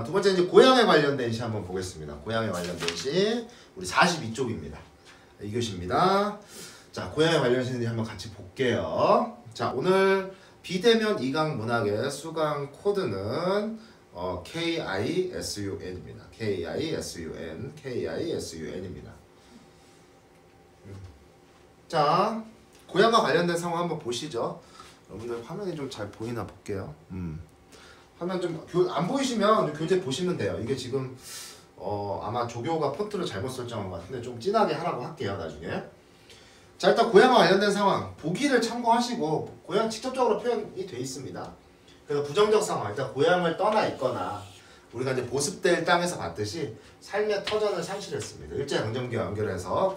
두 번째 이제 고향에 관련된 시 한번 보겠습니다. 고향에 관련된 시 우리 42쪽입니다. 2교시입니다. 자, 고향에 관련된 시 한번 같이 볼게요. 자, 오늘 비대면 2강 문학의 수강 코드는 KISUN입니다. KISUN입니다. 자, 고향과 관련된 상황 한번 보시죠. 여러분들 화면이 좀 잘 보이나 볼게요. 화면 좀 안 보이시면 교재 보시면 돼요. 이게 지금 아마 조교가 폰트를 잘못 설정한 것 같은데 좀 진하게 하라고 할게요, 나중에. 자, 일단 고향과 관련된 상황 보기를 참고하시고 고향 직접적으로 표현이 돼 있습니다. 그래서 부정적 상황, 일단 고향을 떠나 있거나 우리가 이제 보습될 땅에서 봤듯이 삶의 터전을 상실했습니다. 일제강점기와 연결해서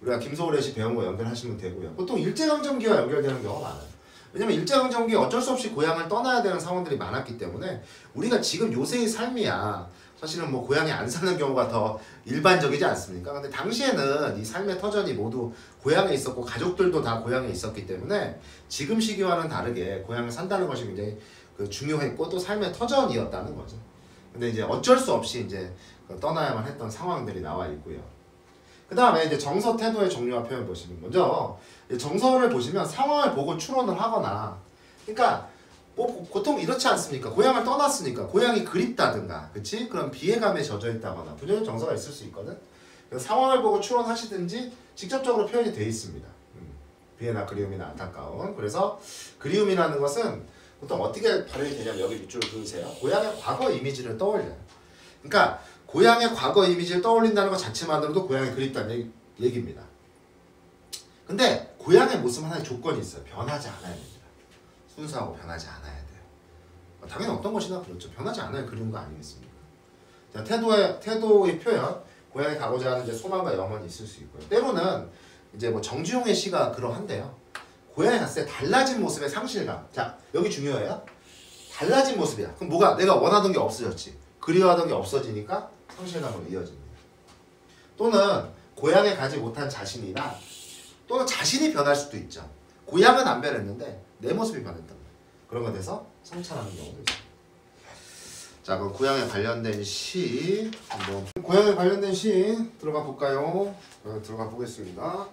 우리가 김소월의 시 배운 거 연결하시면 되고요. 보통 일제강점기와 연결되는 경우가 많아요. 왜냐면 일제강점기에 어쩔 수 없이 고향을 떠나야 되는 상황들이 많았기 때문에 우리가 지금 요새의 삶이야 사실은 뭐 고향에 안 사는 경우가 더 일반적이지 않습니까? 근데 당시에는 이 삶의 터전이 모두 고향에 있었고 가족들도 다 고향에 있었기 때문에 지금 시기와는 다르게 고향에 산다는 것이 굉장히 중요했고 또 삶의 터전이었다는 거죠. 근데 이제 어쩔 수 없이 이제 떠나야만 했던 상황들이 나와 있고요. 그 다음에 이제 정서 태도의 종류와 표현 보시면 먼저 정서를 보시면 상황을 보고 추론을 하거나 그러니까 뭐 보통 이렇지 않습니까? 고향을 떠났으니까 고향이 그립다든가 그치? 그럼 비애감에 젖어 있다거나 부정적 정서가 있을 수 있거든. 그래서 상황을 보고 추론하시든지 직접적으로 표현이 되어 있습니다. 비애나 그리움이나 안타까움. 그래서 그리움이라는 것은 보통 어떻게 발현이 되냐면 여기 밑줄을 그으세요. 고향의 과거 이미지를 떠올려요. 그러니까 고향의 과거 이미지를 떠올린다는 것 자체만으로도 고향이 그립다는 얘기입니다. 근데 고향의 모습 하나의 조건이 있어요. 변하지 않아야 됩니다. 순수하고 변하지 않아야 돼요. 당연히 어떤 것이나 그렇죠. 변하지 않아야 그리운 거 아니겠습니까? 자, 태도의 표현, 고향에 가고자 하는 이제 소망과 염원이 있을 수 있고요. 때로는 이제 뭐 정주용의 시가 그러한데요. 고향에 갔을 때 달라진 모습의 상실감. 자, 여기 중요해요. 달라진 모습이야. 그럼 뭐가 내가 원하던 게 없어졌지. 그리워하던 게 없어지니까 상실감으로 이어집니다. 또는 고향에 가지 못한 자신이나 또는 자신이 변할 수도 있죠. 고향은 안 변했는데 내 모습이 변했던 거예요. 그런 거 돼서 성찰하는 경우도 있습니다. 자, 그럼 고향에 관련된 시 한번 고향에 관련된 시 들어가 볼까요? 들어가 보겠습니다.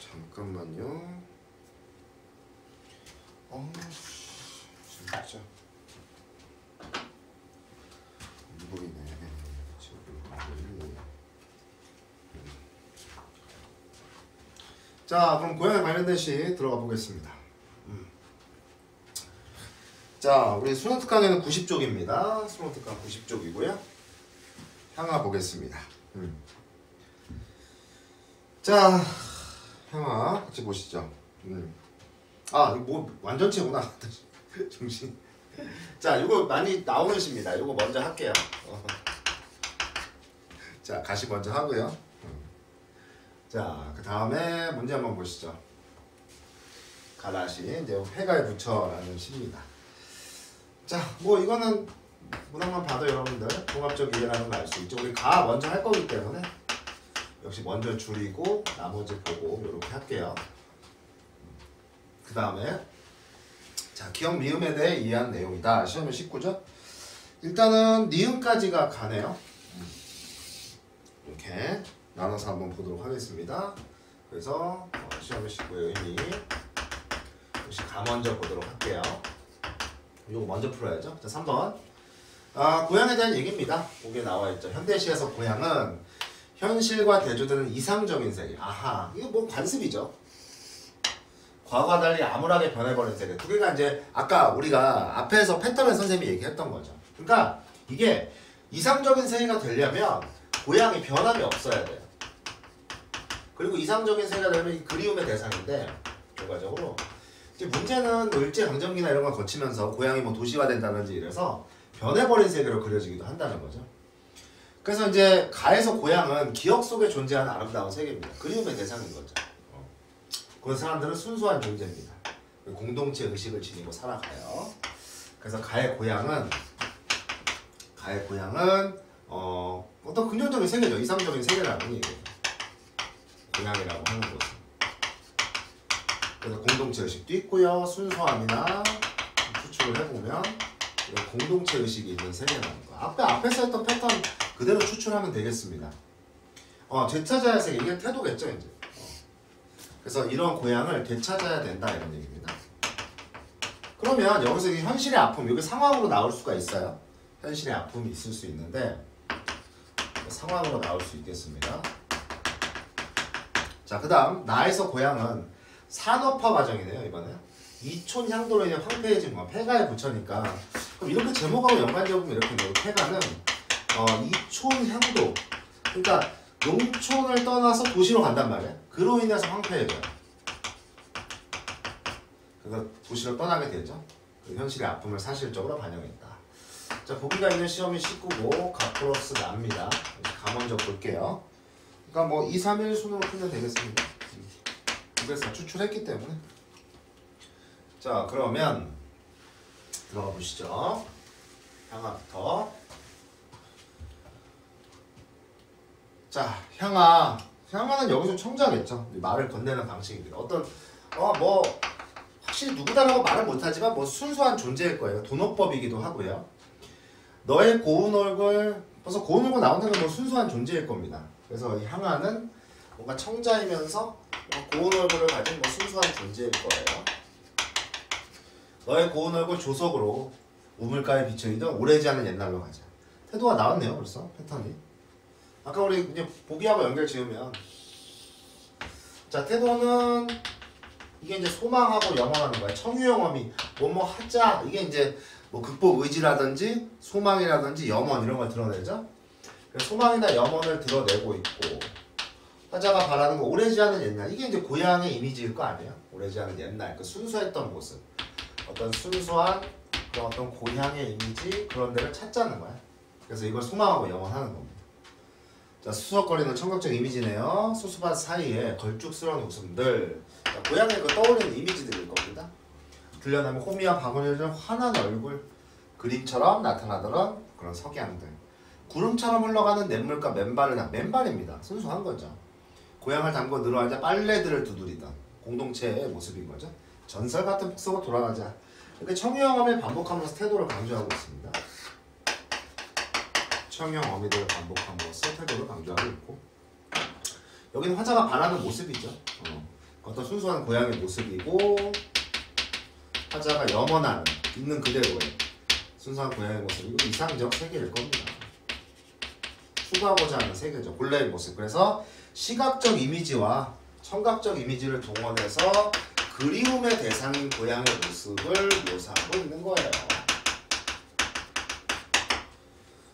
잠깐만요. 진짜 무거이네. 자, 그럼 고향에 관련된 시 들어가 보겠습니다. 자, 우리 수능 특강에는 90쪽입니다. 수능 특강 90쪽이고요. 향화 보겠습니다. 자, 향화 같이 보시죠. 아, 이거 뭐 완전체구나. 정신. 자, 이거 많이 나오는 시입니다. 이거 먼저 할게요. 자, 가시 먼저 하고요. 자, 그 다음에 문제 한번 보시죠. 가다시 이제 회가에 붙여라는 시입니다. 자, 뭐 이거는 문학만 봐도 여러분들 종합적 이해라는 걸 알 수 있죠. 우리 가 먼저 할 거기 때문에 역시 먼저 줄이고 나머지 보고 이렇게 할게요. 그 다음에 자, 기억 미음에 대해 이해한 내용이다. 시험에 19죠? 일단은 니은까지가 가네요. 이렇게 나눠서 한번 보도록 하겠습니다. 그래서 시험에 19의 의미 역시 가 먼저 보도록 할게요. 이거 먼저 풀어야죠. 자, 3번. 고향에 대한 얘기입니다. 거기에 나와 있죠. 현대시에서 고향은 현실과 대조되는 이상적인 세계. 아하, 이거 뭐 관습이죠. 과거와 달리 암울하게 변해버린 세계. 두 개가 이제 아까 우리가 앞에서 패턴을 선생님이 얘기했던 거죠. 그러니까 이게 이상적인 세계가 되려면 고향이 변함이 없어야 돼요. 그리고 이상적인 세계가 되면 이 그리움의 대상인데 결과적으로 이제 문제는 뭐 일제강점기나 이런 걸 거치면서 고향이 뭐 도시화된다든지 이래서 변해버린 세계로 그려지기도 한다는 거죠. 그래서 이제 가에서 고향은 기억 속에 존재하는 아름다운 세계입니다. 그리움의 대상인 거죠. 그 사람들은 순수한 존재입니다. 공동체 의식을 지니고 살아가요. 그래서 가의 고향은 어떤 긍정적인 세계죠. 이상적인 세계라는 얘기예요. 고향이라고 하는 것은. 그래서 공동체 의식도 있고요. 순수함이나 추측을 해보면 이런 공동체 의식이 있는 세계라는 거. 앞에서 했던 패턴 그대로 추출하면 되겠습니다. 되찾아야 세계. 이게 태도겠죠, 이제. 그래서 이런 고향을 되찾아야 된다 이런 얘기입니다. 그러면 여기서 이 현실의 아픔, 이게 상황으로 나올 수가 있어요. 현실의 아픔이 있을 수 있는데 상황으로 나올 수 있겠습니다. 자, 그 다음 나에서 고향은 산업화 과정이네요. 이번에 이촌 향도로 인해 황폐해진 거, 폐가에 붙여니까 그럼 이렇게 제목하고 연관적으로 이렇게 있네요. 폐가는 이촌 향도, 그러니까 농촌을 떠나서 도시로 간단 말이에요. 그로 인해서 황폐해져요. 그래서 도시로 떠나게 되죠. 그 현실의 아픔을 사실적으로 반영했다. 자, 보기가 있는 시험이 19고 가 플러스 납니다. 가 먼저 볼게요. 그러니까 뭐 2, 3, 1 순으로 풀면 되겠습니다. 그래서 추출했기 때문에. 자, 그러면 들어가 보시죠. 향아부터. 자, 향아는 여기서 청자겠죠. 말을 건네는 방식입니다. 어떤 뭐 확실히 누구다라고 말은 못하지만 뭐 순수한 존재일 거예요. 돈어법이기도 하고요. 너의 고운 얼굴, 벌써 고운 얼굴 나온다는 건 뭐 순수한 존재일 겁니다. 그래서 이 향아는 뭔가 청자이면서 고운 얼굴을 가진 뭐 순수한 존재일 거예요. 너의 고운 얼굴 조석으로 우물가에 비춰있던 오래지 않은 옛날로 가자. 태도가 나왔네요, 벌써 패턴이. 아까 우리 이제 보기하고 연결 지으면, 자, 태도는 이게 이제 소망하고 염원하는 거야. 청유영험이 뭐뭐 하자, 이게 이제 뭐 극복 의지라든지 소망이라든지 염원 이런 걸 드러내죠. 소망이나 염원을 드러내고 있고, 화자가 바라는 거 오래지 않은 옛날, 이게 이제 고향의 이미지일 거 아니에요. 오래지 않은 옛날, 그 순수했던 모습, 어떤 순수한 그런 어떤 고향의 이미지, 그런 데를 찾자는 거야. 그래서 이걸 소망하고 염원하는 겁니다. 자, 수석거리는 청각적 이미지네요. 수수밭 사이에 걸쭉스러운 웃음들. 자, 고향의 그 떠오르는 이미지들일 겁니다. 들려나면 호미와 박원일은 환한 얼굴, 그림처럼 나타나더런 그런 석양들. 구름처럼 흘러가는 냇물과 맨발입니다. 순수한 거죠. 고향을 담고 늘어앉아 빨래들을 두드리던 공동체의 모습인 거죠. 전설 같은 폭소로 돌아가자. 이렇게 청유영엄을 반복하면서 태도를 강조하고 있습니다. 청유영엄이들을 반복함으로써 태도를 강조하고 있고, 여기는 화자가 바라는 모습이죠. 어떤 순수한 고향의 모습이고, 화자가 염원하는 있는 그대로의 순수한 고향의 모습이고, 이상적 세계일 겁니다. 추구하고자 하는 세계죠. 본래의 모습. 그래서 시각적 이미지와 청각적 이미지를 동원해서 그리움의 대상인 고향의 모습을 묘사하고 있는 거예요.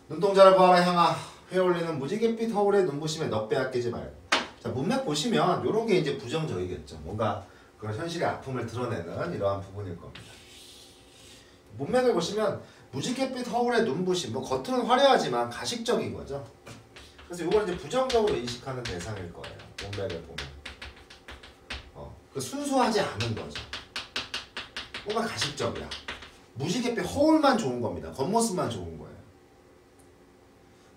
눈동자를 보아라 향아, 회올리는 무지갯빛 허울의 눈부심에 넋 빼앗기지 말고. 자, 문맥 보시면 이런 게 이제 부정적이겠죠. 뭔가 그런 현실의 아픔을 드러내는 이러한 부분일 겁니다. 문맥을 보시면 무지갯빛 허울의 눈부심, 뭐 겉으로는 화려하지만 가식적인 거죠. 그래서 이걸 이제 부정적으로 인식하는 대상일 거예요. 문맥을 보면. 그 순수하지 않은 거죠. 뭔가 가식적이야. 무지갯빛 허울만 좋은 겁니다. 겉모습만 좋은 거예요.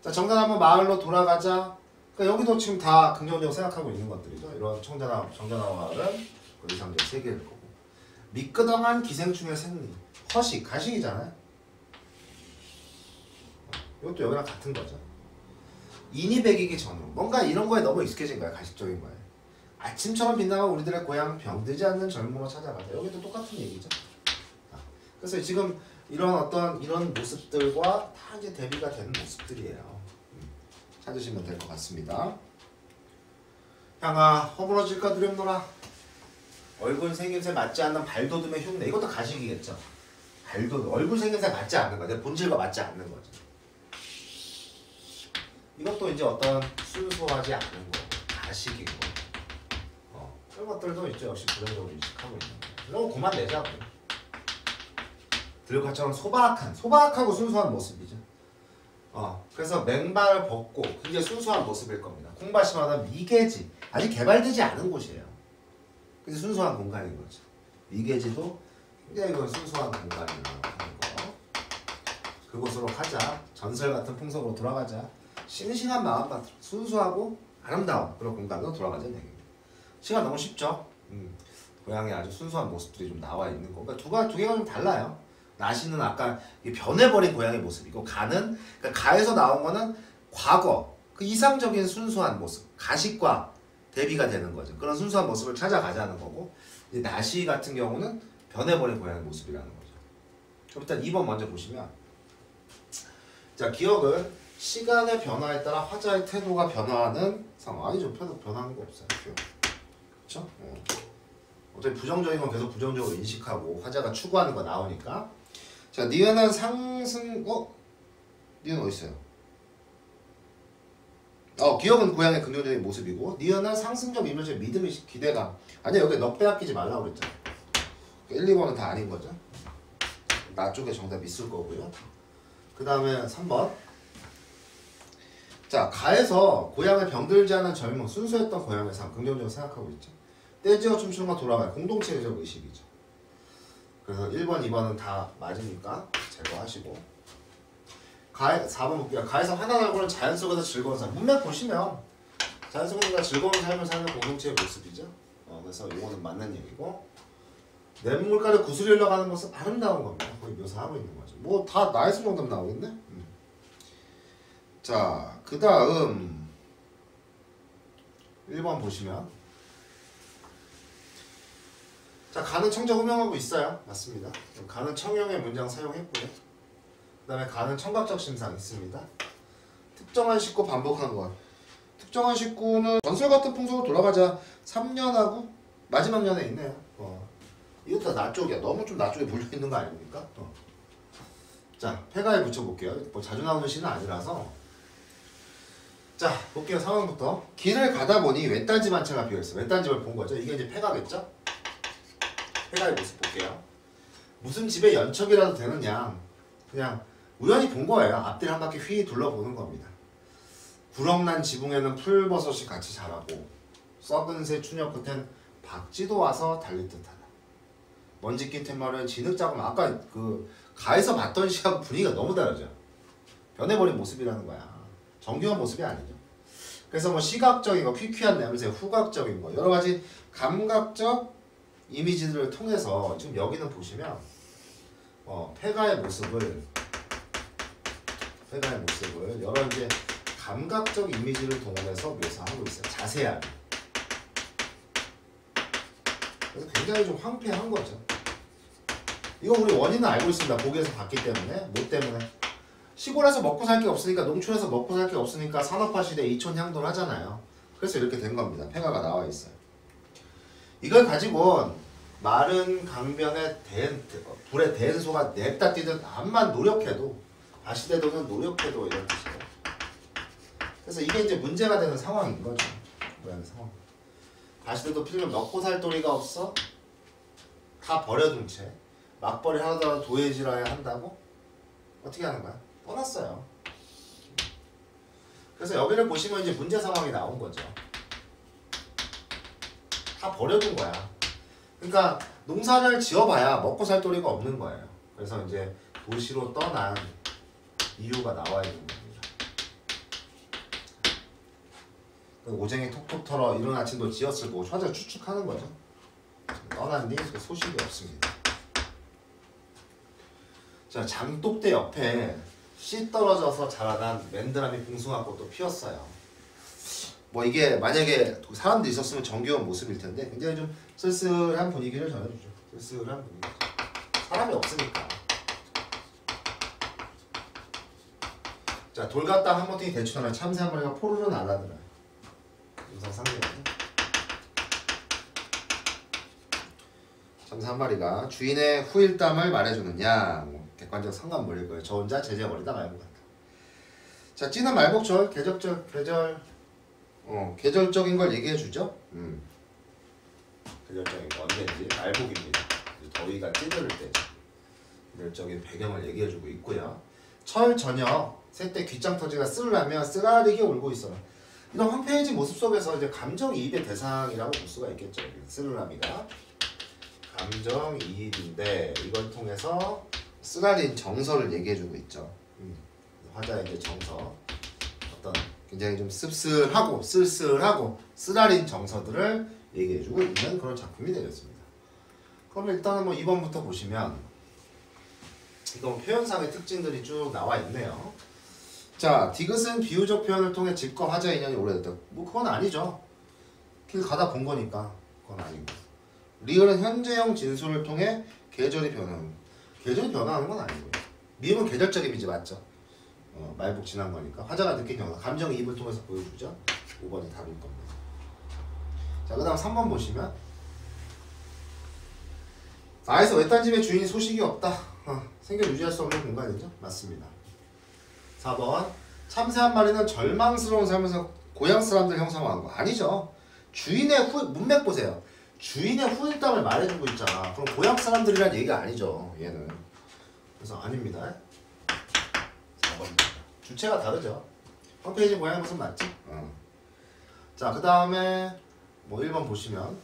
자, 정단 한번 마을로 돌아가자. 그러니까 여기도 지금 다 긍정적으로 생각하고 있는 것들이죠. 이런 정단아 마을은 그 이상적 세계일 거고. 미끄덩한 기생충의 생리. 허식, 가식이잖아요. 이것도 여기랑 같은 거죠. 인이 배기기 전으로. 뭔가 이런 거에 너무 익숙해진 거야. 가식적인 거에. 아침처럼 빛나고 우리들의 고향 병들지 않는 젊음으로 찾아가자. 여기도 똑같은 얘기죠. 그래서 지금 이런 모습들과 다 이제 대비가 되는 모습들이에요. 찾으시면 될 것 같습니다. 향아 허물어질까 두렵노라. 얼굴 생김새 맞지 않는 발돋움의 흉내. 이것도 가식이겠죠. 발돋움. 얼굴 생김새 맞지 않는 거. 내 본질과 맞지 않는 거죠. 이것도 이제 어떤 순수하지 않은 거. 가식인 거. 이런 것들도 이제 역시 부정적으로 인식하고 있는 거예요. 이런 거 그만 내자고. 들과처럼 소박하고 순수한 모습이죠. 그래서 맹발을 벗고 굉장히 순수한 모습일 겁니다. 콩밭이마다 미개지, 아직 개발되지 않은 곳이에요. 그래서 순수한 공간인 거죠. 미개지도 굉장히 순수한 공간이라는 거. 그곳으로 가자. 전설 같은 풍속으로 돌아가자. 싱싱한 마음밭으로 순수하고 아름다운 그런 공간으로 돌아가자는 얘기입니다. 시간 너무 쉽죠? 고향의 아주 순수한 모습들이 좀 나와 있는 거. 그러니까 두 개가 좀 달라요. 나시는 아까 변해버린 고양이 모습이고 가는 그러니까 가에서 나온 거는 과거 그 이상적인 순수한 모습 가식과 대비가 되는 거죠. 그런 순수한 모습을 찾아가자는 거고 이제 나시 같은 경우는 변해버린 고양이 모습이라는 거죠. 그럼 일단 2번 먼저 보시면 자 기억은 시간의 변화에 따라 화자의 태도가 변화하는 상황. 아니죠. 변화하는 거 없어요. 기억. 그렇죠? 어차피 부정적인 건 계속 부정적으로 인식하고 화자가 추구하는 거 나오니까 자 니은은 상승 니은 어디 있어요? 기억은 고양이의 긍정적인 모습이고 니은은 상승적 이미지 믿음이 기대감 아니야 여기 넉 빼앗기지 말라고 그랬잖아 1, 2번은 다 아닌 거죠 나 쪽에 정답 있을 거고요 그 다음에 3번 자 가에서 고향을 병들지 않은 젊은 순수했던 고향의 삶 긍정적으로 생각하고 있죠 떼지어 춤추는 거 돌아가요 공동체적 의식이죠 그래서 1번 2번은 다 맞으니까 제거하시고 4번 볼게요. 가에서 화난 얼굴은 자연 속에서 즐거운 삶. 문맥 보시면 자연 속에서 즐거운 삶을 사는 공동체의 모습이죠. 그래서 이거는 맞는 얘기고 냇물가를 구슬이 흘러가는 모습 아름다운 겁니다. 거의 묘사하고 있는 거죠. 뭐 다 나이스 정답 나오겠네. 자, 그 다음 1번 보시면 자, 가는 청정 음영하고 있어요. 맞습니다. 가는 청형의 문장 사용했고요. 그 다음에 가는 청각적 심상 있습니다. 특정한 식구 반복한 것. 특정한 식구는 전설 같은 풍속으로 돌아가자 3년하고 마지막 년에 있네요. 이것도 나 쪽이야. 너무 좀 나 쪽에 몰려있는 거 아닙니까? 자, 폐가에 붙여볼게요. 뭐 자주 나오는 시는 아니라서 자, 볼게요. 상황부터 길을 가다 보니 웬딴집 한 채가 비어있어. 웬딴집을 본 거죠. 이게 이제 폐가겠죠? 폐가의 모습 볼게요. 무슨 집에 연척이라도 되느냐 그냥 우연히 본 거예요. 앞뒤를 한 바퀴 휘 둘러보는 겁니다. 구렁난 지붕에는 풀버섯이 같이 자라고 썩은 새 추녀 끝엔 박쥐도 와서 달릴 듯하다. 먼지 낀 툇마루에 진흙자국 아까 그 가에서 봤던 시하고 분위기가 너무 다르죠. 변해버린 모습이라는 거야. 정교한 모습이 아니죠. 그래서 뭐 시각적인 거, 퀴퀴한 냄새, 후각적인 거 여러 가지 감각적 이미지들을 통해서 지금 여기는 보시면 폐가의 모습을 여러 이제 감각적 이미지를 동원해서 묘사하고 있어요. 자세하게. 그래서 굉장히 좀 황폐한 거죠. 이거 우리 원인은 알고 있습니다. 보기에서 봤기 때문에. 뭐 때문에? 시골에서 먹고 살 게 없으니까 농촌에서 먹고 살 게 없으니까 산업화 시대 이촌 향도를 하잖아요. 그래서 이렇게 된 겁니다. 폐가가 나와 있어요. 이걸 가지고 마른 강변에 불에 댄 소가 냅다 뛰듯 암만 노력해도 아시대도는 노력해도 이런 뜻이에요. 그래서 이게 이제 문제가 되는 상황인 거죠. 모양의 상황. 아시대도 필름 먹고 살 도리가 없어 다 버려둔 채 막벌이 하다가 도해질어야 한다고 어떻게 하는 거야? 떠났어요. 그래서 여기를 보시면 이제 문제 상황이 나온 거죠. 다 버려둔 거야. 그러니까 농사를 지어봐야 먹고 살 도리가 없는 거예요. 그래서 이제 도시로 떠난 이유가 나와야 되는 겁니다. 오쟁이 톡톡 털어 이른 아침도 지었을 거고 화자 추측하는 거죠. 떠난 뒤 소식이 없습니다. 자, 장독대 옆에 씨 떨어져서 자라난 맨드라미 봉숭아꽃도 피었어요. 뭐 이게 만약에 사람도 있었으면 정겨운 모습일 텐데 굉장히 좀 쓸쓸한 분위기를 전해주죠. 쓸쓸한 분위기. 사람이 없으니까. 자, 돌 갖다 한 모퉁이 대충 하나 참새 한 마리가 포르르 날아들어요. 음성 상대거든요. 참새 한 마리가 주인의 후일담을 말해주느냐. 뭐 객관적 상관 몰릴 거예요. 저 혼자 제재버리다 말고 같다. 자, 찌는 말복절, 계절적인 걸 얘기해주죠. 계절적인 거 언제인지 말복입니다. 더위가 찌들을 때 계절적인 배경을 얘기해주고 있고요. 철 저녁 새때 귀짱 터지가 쓸라며 쓰라리게 울고 있어라. 이런 황폐해진 모습 속에서 이제 감정이입의 대상이라고 볼 수가 있겠죠. 쓰라미가 감정이입인데 이걸 통해서 쓰라린 정서를 얘기해주고 있죠. 화자의 이제 정서, 어떤 굉장히 좀 씁쓸하고 쓸쓸하고 쓰라린 정서들을 얘기해주고 있는 그런 작품이 되겠습니다. 그럼 일단은 뭐 2번부터 보시면 이건 표현상의 특징들이 쭉 나와 있네요. 자, 디귿은 비유적 표현을 통해 집과 화자 인연이 오래됐다. 뭐 그건 아니죠. 길 가다 본 거니까 그건 아니고. 리을은 현재형 진술을 통해 계절이 변하는. 계절이 변화하는 건 아니고요. 미음은 계절적 이미지 맞죠? 말복 지난 거니까. 화자가 느낀 경우 감정이입을 통해서 보여주죠. 5번이 답일 겁니다. 자, 그 다음 3번 보시면 나에서 외딴 집의 주인이 소식이 없다. 생겨 유지할 수 없는 공간이죠. 맞습니다. 4번 참새 한 마리는 절망스러운 삶에서 고향 사람들 형성한 거 아니죠. 주인의 문맥 보세요. 주인의 후일담을 말해주고 있잖아. 그럼 고향 사람들이란 얘기가 아니죠. 얘는. 그래서 아닙니다. 4번입니다. 주체가 다르죠. 홈페이지 모양의 모습 맞지? 자, 그 다음에 뭐 1번 보시면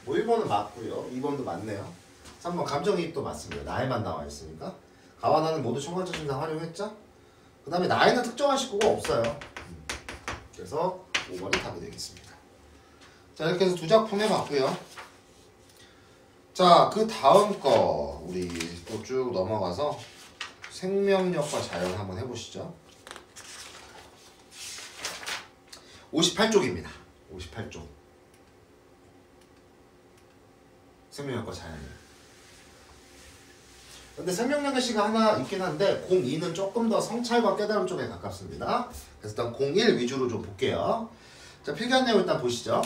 뭐 1번은 맞고요. 2번도 맞네요. 3번 감정이입도 맞습니다. 나에만 나와 있으니까. 가와 나는 모두 청관적 증상 활용했죠? 그 다음에 나에는 특정한 식구가 없어요. 그래서 5번이 답이 되겠습니다. 자, 이렇게 해서 두 작품 해봤고요. 자, 그 다음 거 우리 또 쭉 넘어가서 생명력과 자연 한번 해보시죠. 58쪽입니다. 58쪽. 생명력과 자연이에요. 근데 생명력의 시가 하나 있긴 한데 02는 조금 더 성찰과 깨달음 쪽에 가깝습니다. 그래서 일단 01 위주로 좀 볼게요. 자, 필기한 내용 일단 보시죠.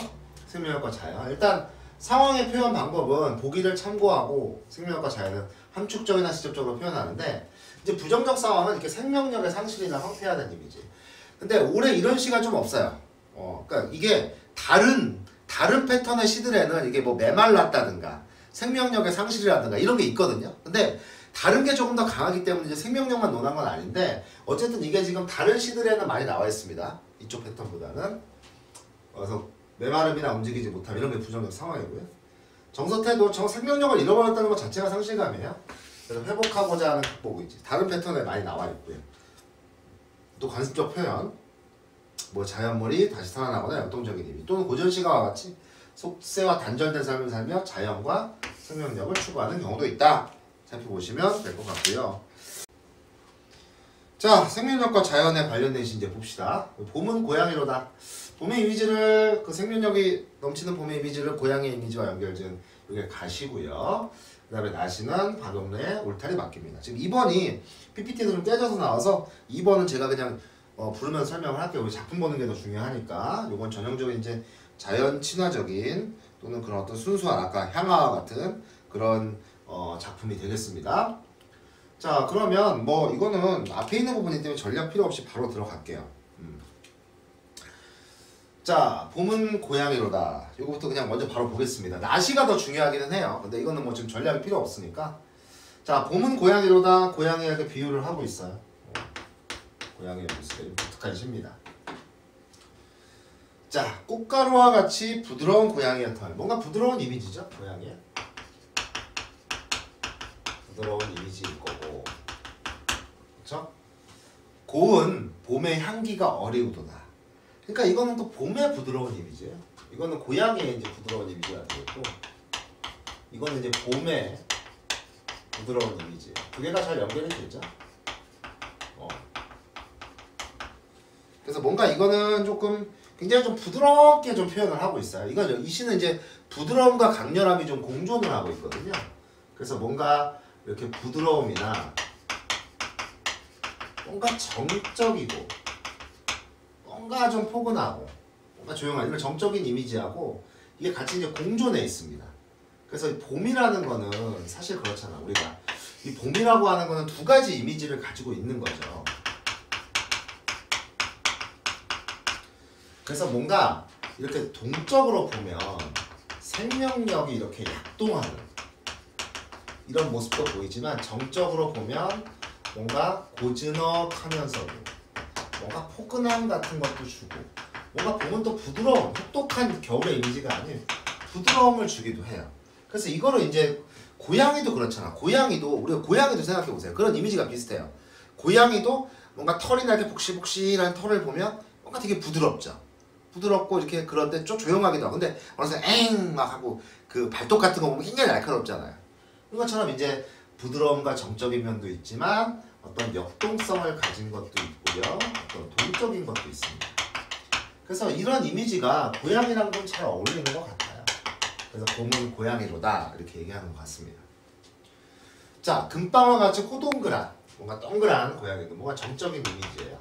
생명력과 자연. 일단 상황의 표현 방법은 보기를 참고하고 생명력과 자연은 함축적이나 직접적으로 표현하는데 이제 부정적 상황은 이렇게 생명력의 상실이나 황폐하다는 이미지. 근데 올해 이런 시가 좀 없어요. 그러니까 이게 다른 패턴의 시들에는 이게 뭐 메말랐다든가 생명력의 상실이라든가 이런 게 있거든요. 근데 다른 게 조금 더 강하기 때문에 이제 생명력만 논한 건 아닌데 어쨌든 이게 지금 다른 시들에는 많이 나와 있습니다. 이쪽 패턴보다는. 그래서 메마름이나 움직이지 못함 이런 게 부정적 상황이고요. 정서태도 생명력을 잃어버렸다는 것 자체가 상실감이에요. 그래서 회복하고자 하는 극복이지. 다른 패턴에 많이 나와 있고요. 또 관습적 표현, 뭐 자연물이 다시 살아나거나 역동적인 의미 또는 고전시가와 같이 속세와 단절된 삶을 살며 자연과 생명력을 추구하는 경우도 있다. 살펴보시면 될 것 같고요. 자, 생명력과 자연에 관련된 시 이제 봅시다. 봄은 고양이로다. 봄의 이미지를 그 생명력이 넘치는 봄의 이미지를 고양이의 이미지와 연결지은 이게 가시고요. 그 다음에 날씨는 박음래의 울타리 맡깁니다. 지금 2번이 PPT도 좀 떼져서 나와서 2번은 제가 그냥 부르면서 설명을 할게요. 우리 작품 보는 게 더 중요하니까. 이건 전형적인 이제 자연 친화적인 또는 그런 어떤 순수한 아까 향화와 같은 그런 작품이 되겠습니다. 자, 그러면 뭐 이거는 앞에 있는 부분이기 때문에 전략 필요 없이 바로 들어갈게요. 자, 봄은 고양이로다. 이거부터 그냥 먼저 바로 보겠습니다. 나시가 더 중요하기는 해요. 근데 이거는 뭐 지금 전략이 필요 없으니까. 자, 봄은 고양이로다. 고양이에게 비유를 하고 있어요. 고양이의 모습에 독특한 시입니다. 자, 꽃가루와 같이 부드러운 고양이의 털. 뭔가 부드러운 이미지죠? 고양이의 부드러운 이미지일 거고, 그렇죠? 고운 봄의 향기가 어리우도다. 그러니까 이거는 또 봄의 부드러운 이미지예요. 이거는 고양이의 이제 부드러운 이미지가 되겠고, 이거는 이제 봄의 부드러운 이미지예요. 두 개가 잘 연결이 되죠? 그래서 뭔가 이거는 조금 굉장히 좀 부드럽게 좀 표현을 하고 있어요. 이 시는 이제 부드러움과 강렬함이 좀 공존을 하고 있거든요. 그래서 뭔가 이렇게 부드러움이나 뭔가 정적이고 뭔가 좀 포근하고 뭔가 조용한 이런 정적인 이미지하고 이게 같이 이제 공존해 있습니다. 그래서 이 봄이라는 거는 사실 그렇잖아. 우리가 이 봄이라고 하는 거는 두 가지 이미지를 가지고 있는 거죠. 그래서 뭔가 이렇게 동적으로 보면 생명력이 이렇게 약동하는 이런 모습도 보이지만 정적으로 보면 뭔가 고즈넉하면서도 뭔가 포근함 같은 것도 주고 뭔가 보면 또 부드러운 혹독한 겨울의 이미지가 아닌 부드러움을 주기도 해요. 그래서 이거를 이제 고양이도 그렇잖아. 우리가 고양이도 생각해보세요. 그런 이미지가 비슷해요. 고양이도 뭔가 털이나 이렇게 복실복실한 털을 보면 뭔가 되게 부드럽죠. 부드럽고 이렇게 그런데 좀 조용하기도 하고 근데 어느새 엥 막 하고 그 발톱 같은 거 보면 굉장히 날카롭잖아요. 그런 것처럼 이제 부드러움과 정적인 면도 있지만 어떤 역동성을 가진 것도 있고요. 어떤 동적인 것도 있습니다. 그래서 이런 이미지가 고양이랑 좀 잘 어울리는 것 같아요. 그래서 봄은 고양이로다 이렇게 얘기하는 것 같습니다. 자, 금방울 같이 호동그란 뭔가 동그란 고양이도 뭔가 정적인 이미지예요.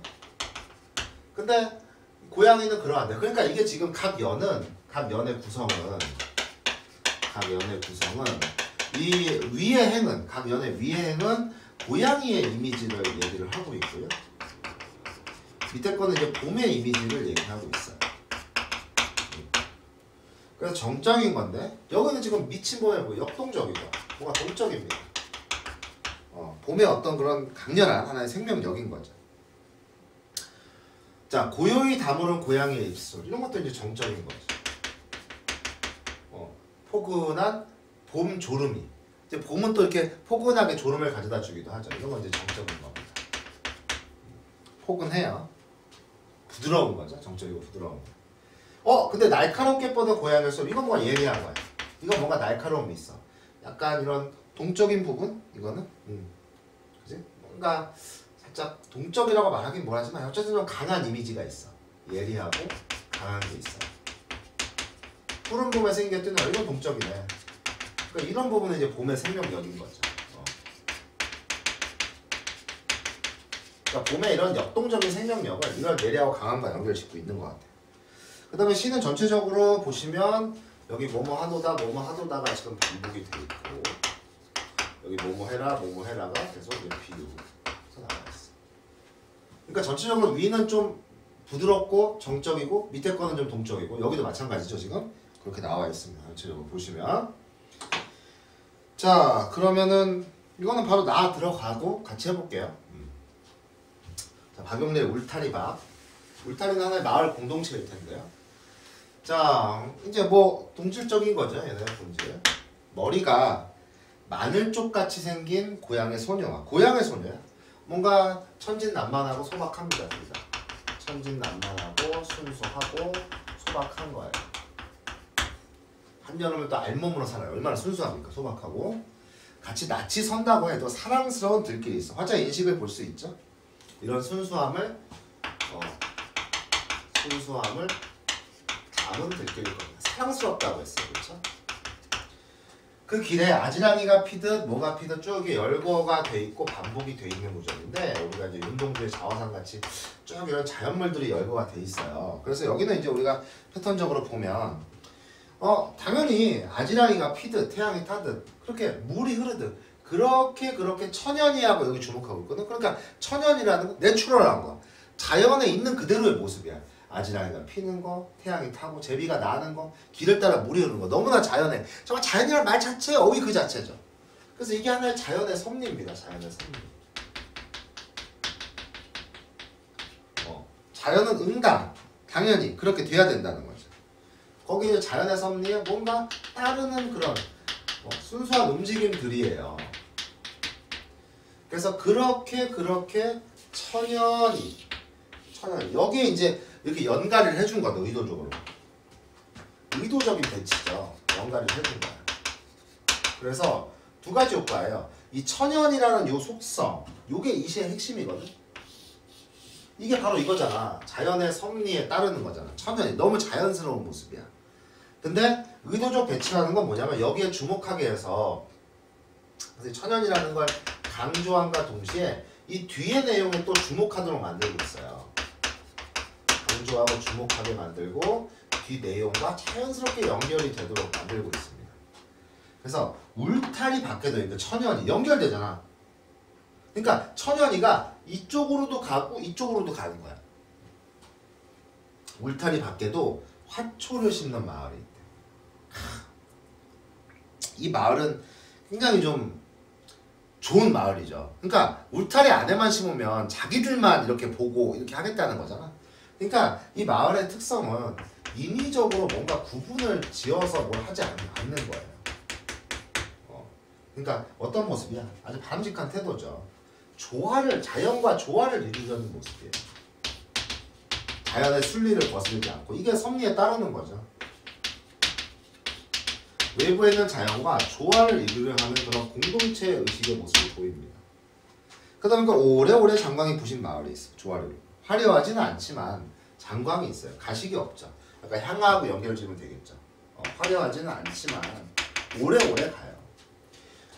근데 고양이는 그러한데 그러니까 이게 지금 각 연의 구성은 이 위의 행은 각 연의 위의 행은 고양이의 이미지를 얘기를 하고 있고요. 밑에 거는 이제 봄의 이미지를 얘기하고 있어요. 그래서 정적인 건데 여기는 지금 미친 봄에 역동적이죠. 뭔가 동적입니다. 봄의 어떤 그런 강렬한 하나의 생명력인 거죠. 자, 고요히 다무는 고양이의 입술 이런 것도 이제 정적인 거죠. 포근한 봄 졸음이 이제 봄은 또 이렇게 포근하게 졸음을 가져다 주기도 하죠. 이런 건 이제 정적인 겁니다. 포근해요. 부드러운 거죠. 정적이고 부드러운 거. 근데 날카롭게 뻗은 고양이의 소리 이건 뭔가 예리한 거야. 이건 뭔가 날카로움이 있어. 약간 이런 동적인 부분 이거는 그지? 뭔가 살짝 동적이라고 말하긴 뭐하지만 어쨌든 좀 강한 이미지가 있어. 예리하고 강한 게 있어. 푸른 봄에 생겼던 이건 동적이네. 그러니까 이런 부분은 이제 봄의 생명력인 거죠. 그러니까 봄의 이런 역동적인 생명력을 이런 예리하고 강함과 연결짓고 있는 것 같아요. 그 다음에 시는 전체적으로 보시면 여기 뭐뭐 하노다 뭐뭐 하노다가 지금 반복이 돼 있고 여기 뭐뭐 해라 뭐뭐 해라가 계속 비유해서 나와 있어. 그러니까 전체적으로 위는 좀 부드럽고 정적이고 밑에 거는 좀 동적이고 여기도 마찬가지죠. 지금 그렇게 나와 있습니다. 전체적으로 보시면 자 그러면은 이거는 바로 나 들어가고 같이 해볼게요. 자, 박용래의 울타리밥. 울타리는 하나의 마을 공동체일 텐데요. 자 이제 뭐 동질적인 거죠. 얘네 본질. 머리가 마늘쪽 같이 생긴 고양이 소녀. 고양이 소녀야. 뭔가 천진난만하고 소박합니다. 둘다. 천진난만하고 순수하고 소박한 거예요. 한여름을 또 알몸으로 살아요. 얼마나 순수합니까? 소박하고. 같이 낯이 선다고 해도 사랑스러운 들길이 있어. 화자 인식을 볼 수 있죠. 이런 순수함을 담은 들길일 겁니다. 사랑스럽다고 했어요. 그렇죠? 그 길에 아지랑이가 피듯 뭐가 피듯 쭉 열거가 돼 있고 반복이 돼 있는 구조인데 우리가 이제 윤동주의 자화상 같이 쭉 이런 자연물들이 열거가 돼 있어요. 그래서 여기는 이제 우리가 패턴적으로 보면 당연히 아지랑이가 피듯 태양이 타듯 그렇게 물이 흐르듯 그렇게 천연이하고 여기 주목하고 있거든. 그러니까 천연이라는 건 내추럴한 거. 자연에 있는 그대로의 모습이야. 아지랑이가 피는 거, 태양이 타고 제비가 나는 거, 길을 따라 물이 흐르는 거. 너무나 자연에. 정말 자연이라는 말 자체의 어휘 그 자체죠. 그래서 이게 하나의 자연의 섭리입니다. 자연의 섭리. 자연은 응당. 당연히 그렇게 돼야 된다는 거죠. 거기에 자연의 섭리에 뭔가 따르는 그런 순수한 움직임들이에요. 그래서 그렇게 천연히 여기에 이제 이렇게 연가를 해준 거다. 의도적으로. 의도적인 배치죠. 연가를 해준 거야. 그래서 두 가지 효과예요. 이 천연이라는 요 속성, 요게 이 시의 핵심이거든. 이게 바로 이거잖아. 자연의 섭리에 따르는 거잖아. 천연이 너무 자연스러운 모습이야. 근데 의도적 배치라는 건 뭐냐면 여기에 주목하게 해서 천연이라는 걸 강조함과 동시에 이 뒤의 내용에 또 주목하도록 만들고 있어요. 강조하고 주목하게 만들고 뒤 내용과 자연스럽게 연결이 되도록 만들고 있습니다. 그래서 울타리 밖에도 있는 천연이 연결되잖아. 그러니까 천연이가 이쪽으로도 가고 이쪽으로도 가는 거야. 울타리 밖에도 화초를 심는 마을이 있대. 이 마을은 굉장히 좀 좋은 마을이죠. 그러니까 울타리 안에만 심으면 자기들만 이렇게 보고 이렇게 하겠다는 거잖아. 그러니까 이 마을의 특성은 인위적으로 뭔가 구분을 지어서 뭘 하지 않는 거예요. 그러니까 어떤 모습이야? 아주 바람직한 태도죠. 자연과 조화를 이루려는 모습이에요. 자연의 순리를 거스르지 않고 이게 섭리에 따르는 거죠. 외부에 있는 자연과 조화를 이루려 하는 그런 공동체 의식의 모습을 보입니다. 그러다 보니까 오래오래 장광이 부신 마을이 있어요. 조화를 이루고. 화려하지는 않지만 장광이 있어요. 가식이 없죠. 약간 향하고 연결지으면 되겠죠. 화려하지는 않지만 오래오래 가요.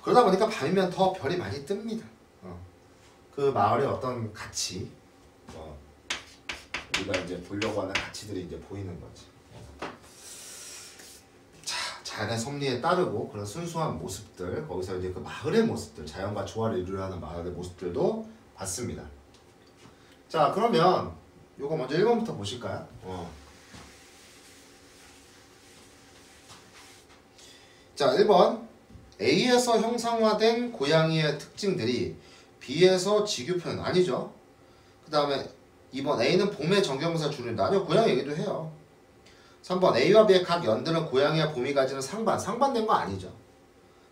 그러다 보니까 밤이면 더 별이 많이 뜹니다. 그 마을의 어떤 가치, 우리가 이제 보려고 하는 가치들이 이제 보이는 거지. 자, 자연의 섭리에 따르고 그런 순수한 모습들, 거기서 이제 그 마을의 모습들, 자연과 조화를 이루려 하는 마을의 모습들도 봤습니다. 자, 그러면 요거 먼저 1번부터 보실까요? 자, 1번. A에서 형상화된 고양이의 특징들이 B에서 직유 표현 아니죠. 그 다음에 2번 A는 봄의 정경사 주는다. 아니요, 고양이 얘기도 해요. 3번 A와 B의 각 연들은 고양이와 봄이 가지는 상반된 거 아니죠.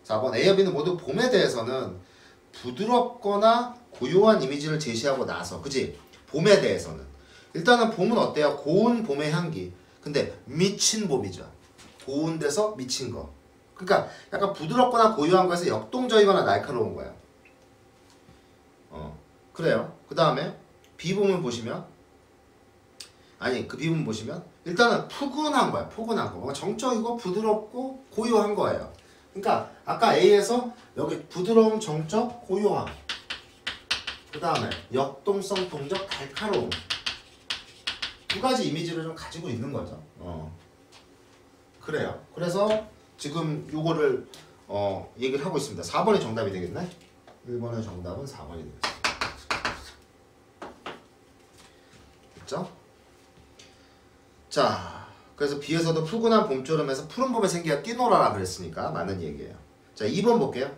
4번 A와 B는 모두 봄에 대해서는 부드럽거나 고요한 이미지를 제시하고 나서, 그지? 봄에 대해서는 일단은 봄은 어때요? 고운 봄의 향기. 근데 미친 봄이죠. 고운 데서 미친 거. 그러니까 약간 부드럽거나 고요한 거에서 역동적이거나 날카로운 거예요. 그래요. 그 다음에 B부분 보시면, 아니 그 B부분 보시면 일단은 푸근한 거야. 푸근한 거. 뭔가 정적이고 부드럽고 고요한 거예요. 그러니까 아까 A에서 여기 부드러움, 정적, 고요함. 그 다음에 역동성, 동적, 달카로움. 두 가지 이미지를 좀 가지고 있는 거죠. 그래요. 그래서 지금 요거를 얘기를 하고 있습니다. 4번이 정답이 되겠네. 1번의 정답은 4번이 되겠습니다. 됐죠? 자, 그래서 B에서도 푸근한 봄조름에서 푸른 봄의 생기가 뛰놀아라 그랬으니까 맞는 얘기예요. 자, 2번 볼게요.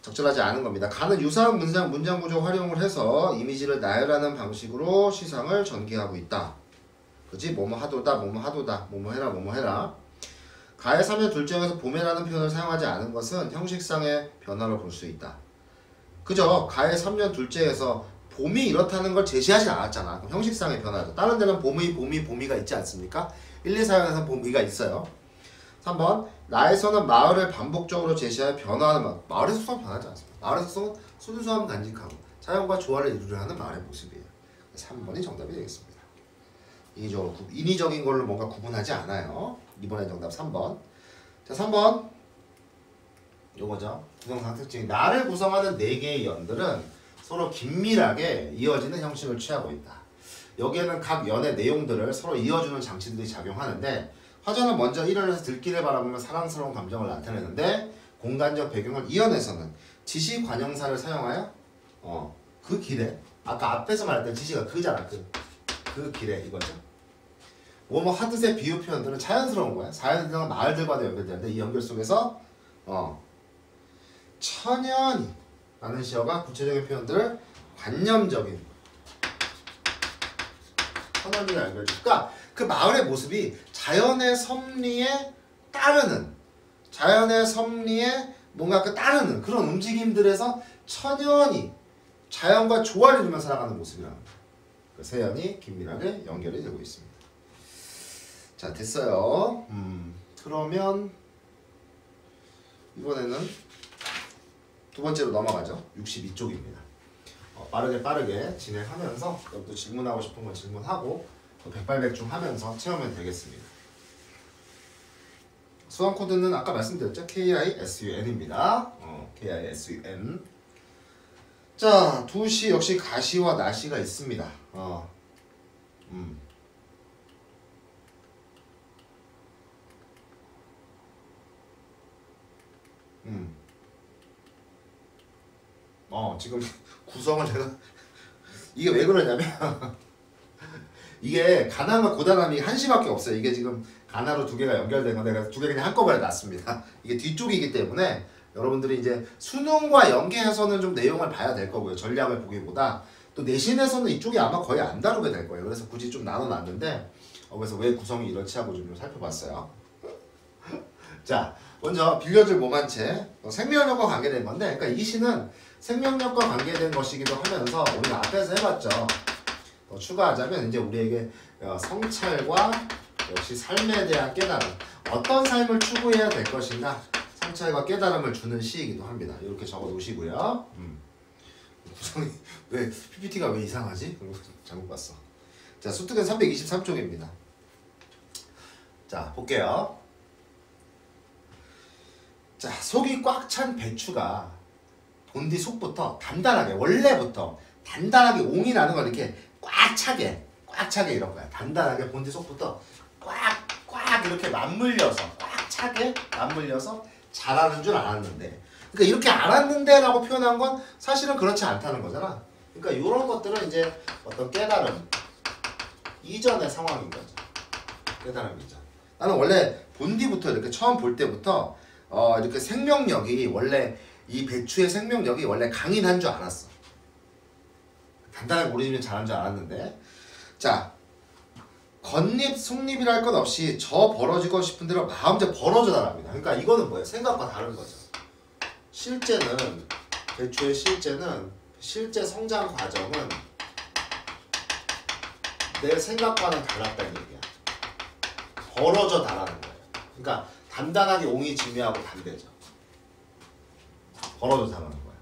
적절하지 않은 겁니다. 가는 유사한 문장 구조 활용을 해서 이미지를 나열하는 방식으로 시상을 전개하고 있다. 그지? 뭐뭐 하도다, 뭐뭐 하도다, 뭐뭐 해라, 뭐뭐 해라. 가의 3년 둘 중에서 봄에라는 표현을 사용하지 않은 것은 형식상의 변화로 볼 수 있다. 그죠? 가의 3년 둘째에서 봄이 이렇다는 걸 제시하지 않았잖아. 그럼 형식상의 변화죠. 다른 데는 봄이가 있지 않습니까? 1, 2, 4연에서는 봄이가 있어요. 3번 나에서는 마을을 반복적으로 제시하여 변화하는 마을의 속성은 변하지 않습니다. 마을의 속성은 순수함 간직하고 자연과 조화를 이루려 하는 마을의 모습이에요. 3번이 정답이 되겠습니다. 인위적인 걸로 뭔가 구분하지 않아요. 이번엔 정답 3번. 자, 3번 요거죠. 구성상 특징. 나를 구성하는 4개의 연들은 서로 긴밀하게 이어지는 형식을 취하고 있다. 여기에는 각 연의 내용들을 서로 이어주는 장치들이 작용하는데 화자는 먼저 일어나서 들길을 바라보며 사랑스러운 감정을 나타내는데 공간적 배경을 이어내서는 지시 관형사를 사용하여 그 길에 아까 앞에서 말했던 지시가 그잖아. 그 길에 이거죠. 뭐뭐 하듯의 비유 표현들은 자연스러운 거야. 자연스러운 마을들과도 연결되는데 이 연결 속에서 천연히 라는 시어가 구체적인 표현들을 관념적인 천연히가 연결돼. 그러니까 그 마을의 모습이 자연의 섭리에 따르는, 자연의 섭리에 뭔가 따르는 그런 움직임들에서 천연히 자연과 조화를 이루면서 살아가는 모습이라는 거예요. 그 세연이 긴밀하게 연결이 되고 있습니다. 자, 됐어요. 그러면 이번에는 두 번째로 넘어가죠. 62쪽입니다. 빠르게 진행하면서 또 질문하고 싶은 건 질문하고 백발백중 하면서 채우면 되겠습니다. 수강 코드는 아까 말씀드렸죠? KISUN입니다. KISUN. 자, 2시 역시 가시와 나시가 있습니다. 지금 구성을 제가 이게 왜 그러냐면 이게 가나와 고단함이 한시밖에 없어요. 이게 지금 가나로 두 개가 연결된 건데 내가 두 개 그냥 한꺼번에 놨습니다. 이게 뒤쪽이기 때문에 여러분들이 이제 수능과 연계해서는 좀 내용을 봐야 될 거고요. 전략을 보기보다 또 내신에서는 이쪽이 아마 거의 안 다루게 될 거예요. 그래서 굳이 좀 나눠놨는데 그래서 왜 구성이 이렇지 하고 좀 살펴봤어요. 자, 먼저 빌려줄 몸한채 생명력과 관계된 건데, 그러니까 이 시는 생명력과 관계된 것이기도 하면서 우리가 앞에서 해봤죠. 더 추가하자면 이제 우리에게 성찰과 역시 삶에 대한 깨달음. 어떤 삶을 추구해야 될 것인가? 성찰과 깨달음을 주는 시이기도 합니다. 이렇게 적어 놓으시고요. 구성이 왜 PPT가 왜 이상하지? 잘못 봤어. 자, 수특은 323쪽입니다. 자, 볼게요. 자, 속이 꽉 찬 배추가 본디 속부터 단단하게, 원래부터 단단하게 옹이 나는 걸 이렇게 꽉 차게 이런 거야. 단단하게 본디 속부터 꽉 이렇게 맞물려서, 꽉 차게 맞물려서 자라는 줄 알았는데, 그러니까 이렇게 알았는데 라고 표현한 건 사실은 그렇지 않다는 거잖아. 그러니까 이런 것들은 이제 어떤 깨달음 이전의 상황인 거죠. 깨달음 이전. 나는 원래 본디부터 이렇게 처음 볼 때부터 이렇게 생명력이 원래 이 배추의 생명력이 원래 강인한 줄 알았어. 단단하게 오리지면 잘한 줄 알았는데, 자, 겉잎 속잎이랄 것 없이 저 벌어지고 싶은 대로 마음대로 벌어져 나갑니다. 그러니까 이거는 뭐예요? 생각과 다른 거죠. 실제는 배추의 실제 성장 과정은 내 생각과는 달랐다는 얘기야. 벌어져 나가는 거예요. 그러니까 단단하게 옹이 지미하고 반대죠. 벌어져 나가는 거예요.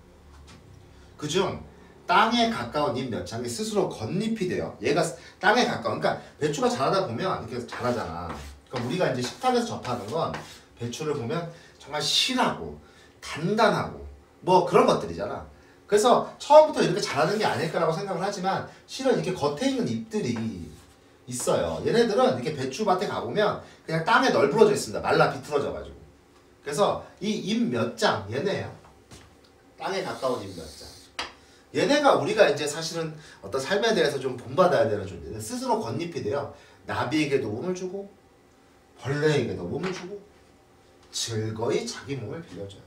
그중 땅에 가까운 잎 몇 장이 스스로 겉잎이 돼요. 얘가 땅에 가까운, 그러니까 배추가 자라다 보면 이렇게 자라잖아. 그러니까 우리가 이제 식탁에서 접하는 건 배추를 보면 정말 실하고 단단하고 뭐 그런 것들이잖아. 그래서 처음부터 이렇게 자라는 게 아닐까라고 생각을 하지만 실은 이렇게 겉에 있는 잎들이 있어요. 얘네들은 이렇게 배추밭에 가보면 그냥 땅에 널브러져 있습니다. 말라 비틀어져가지고. 그래서 이 잎 몇 장 얘네예요. 땅에 가까운 잎 몇 장. 얘네가 우리가 이제 사실은 어떤 삶에 대해서 좀 본받아야 되는 존재들. 스스로 겉잎이 돼요. 나비에게도 몸을 주고 벌레에게도 몸을 주고 즐거이 자기 몸을 빌려줘요.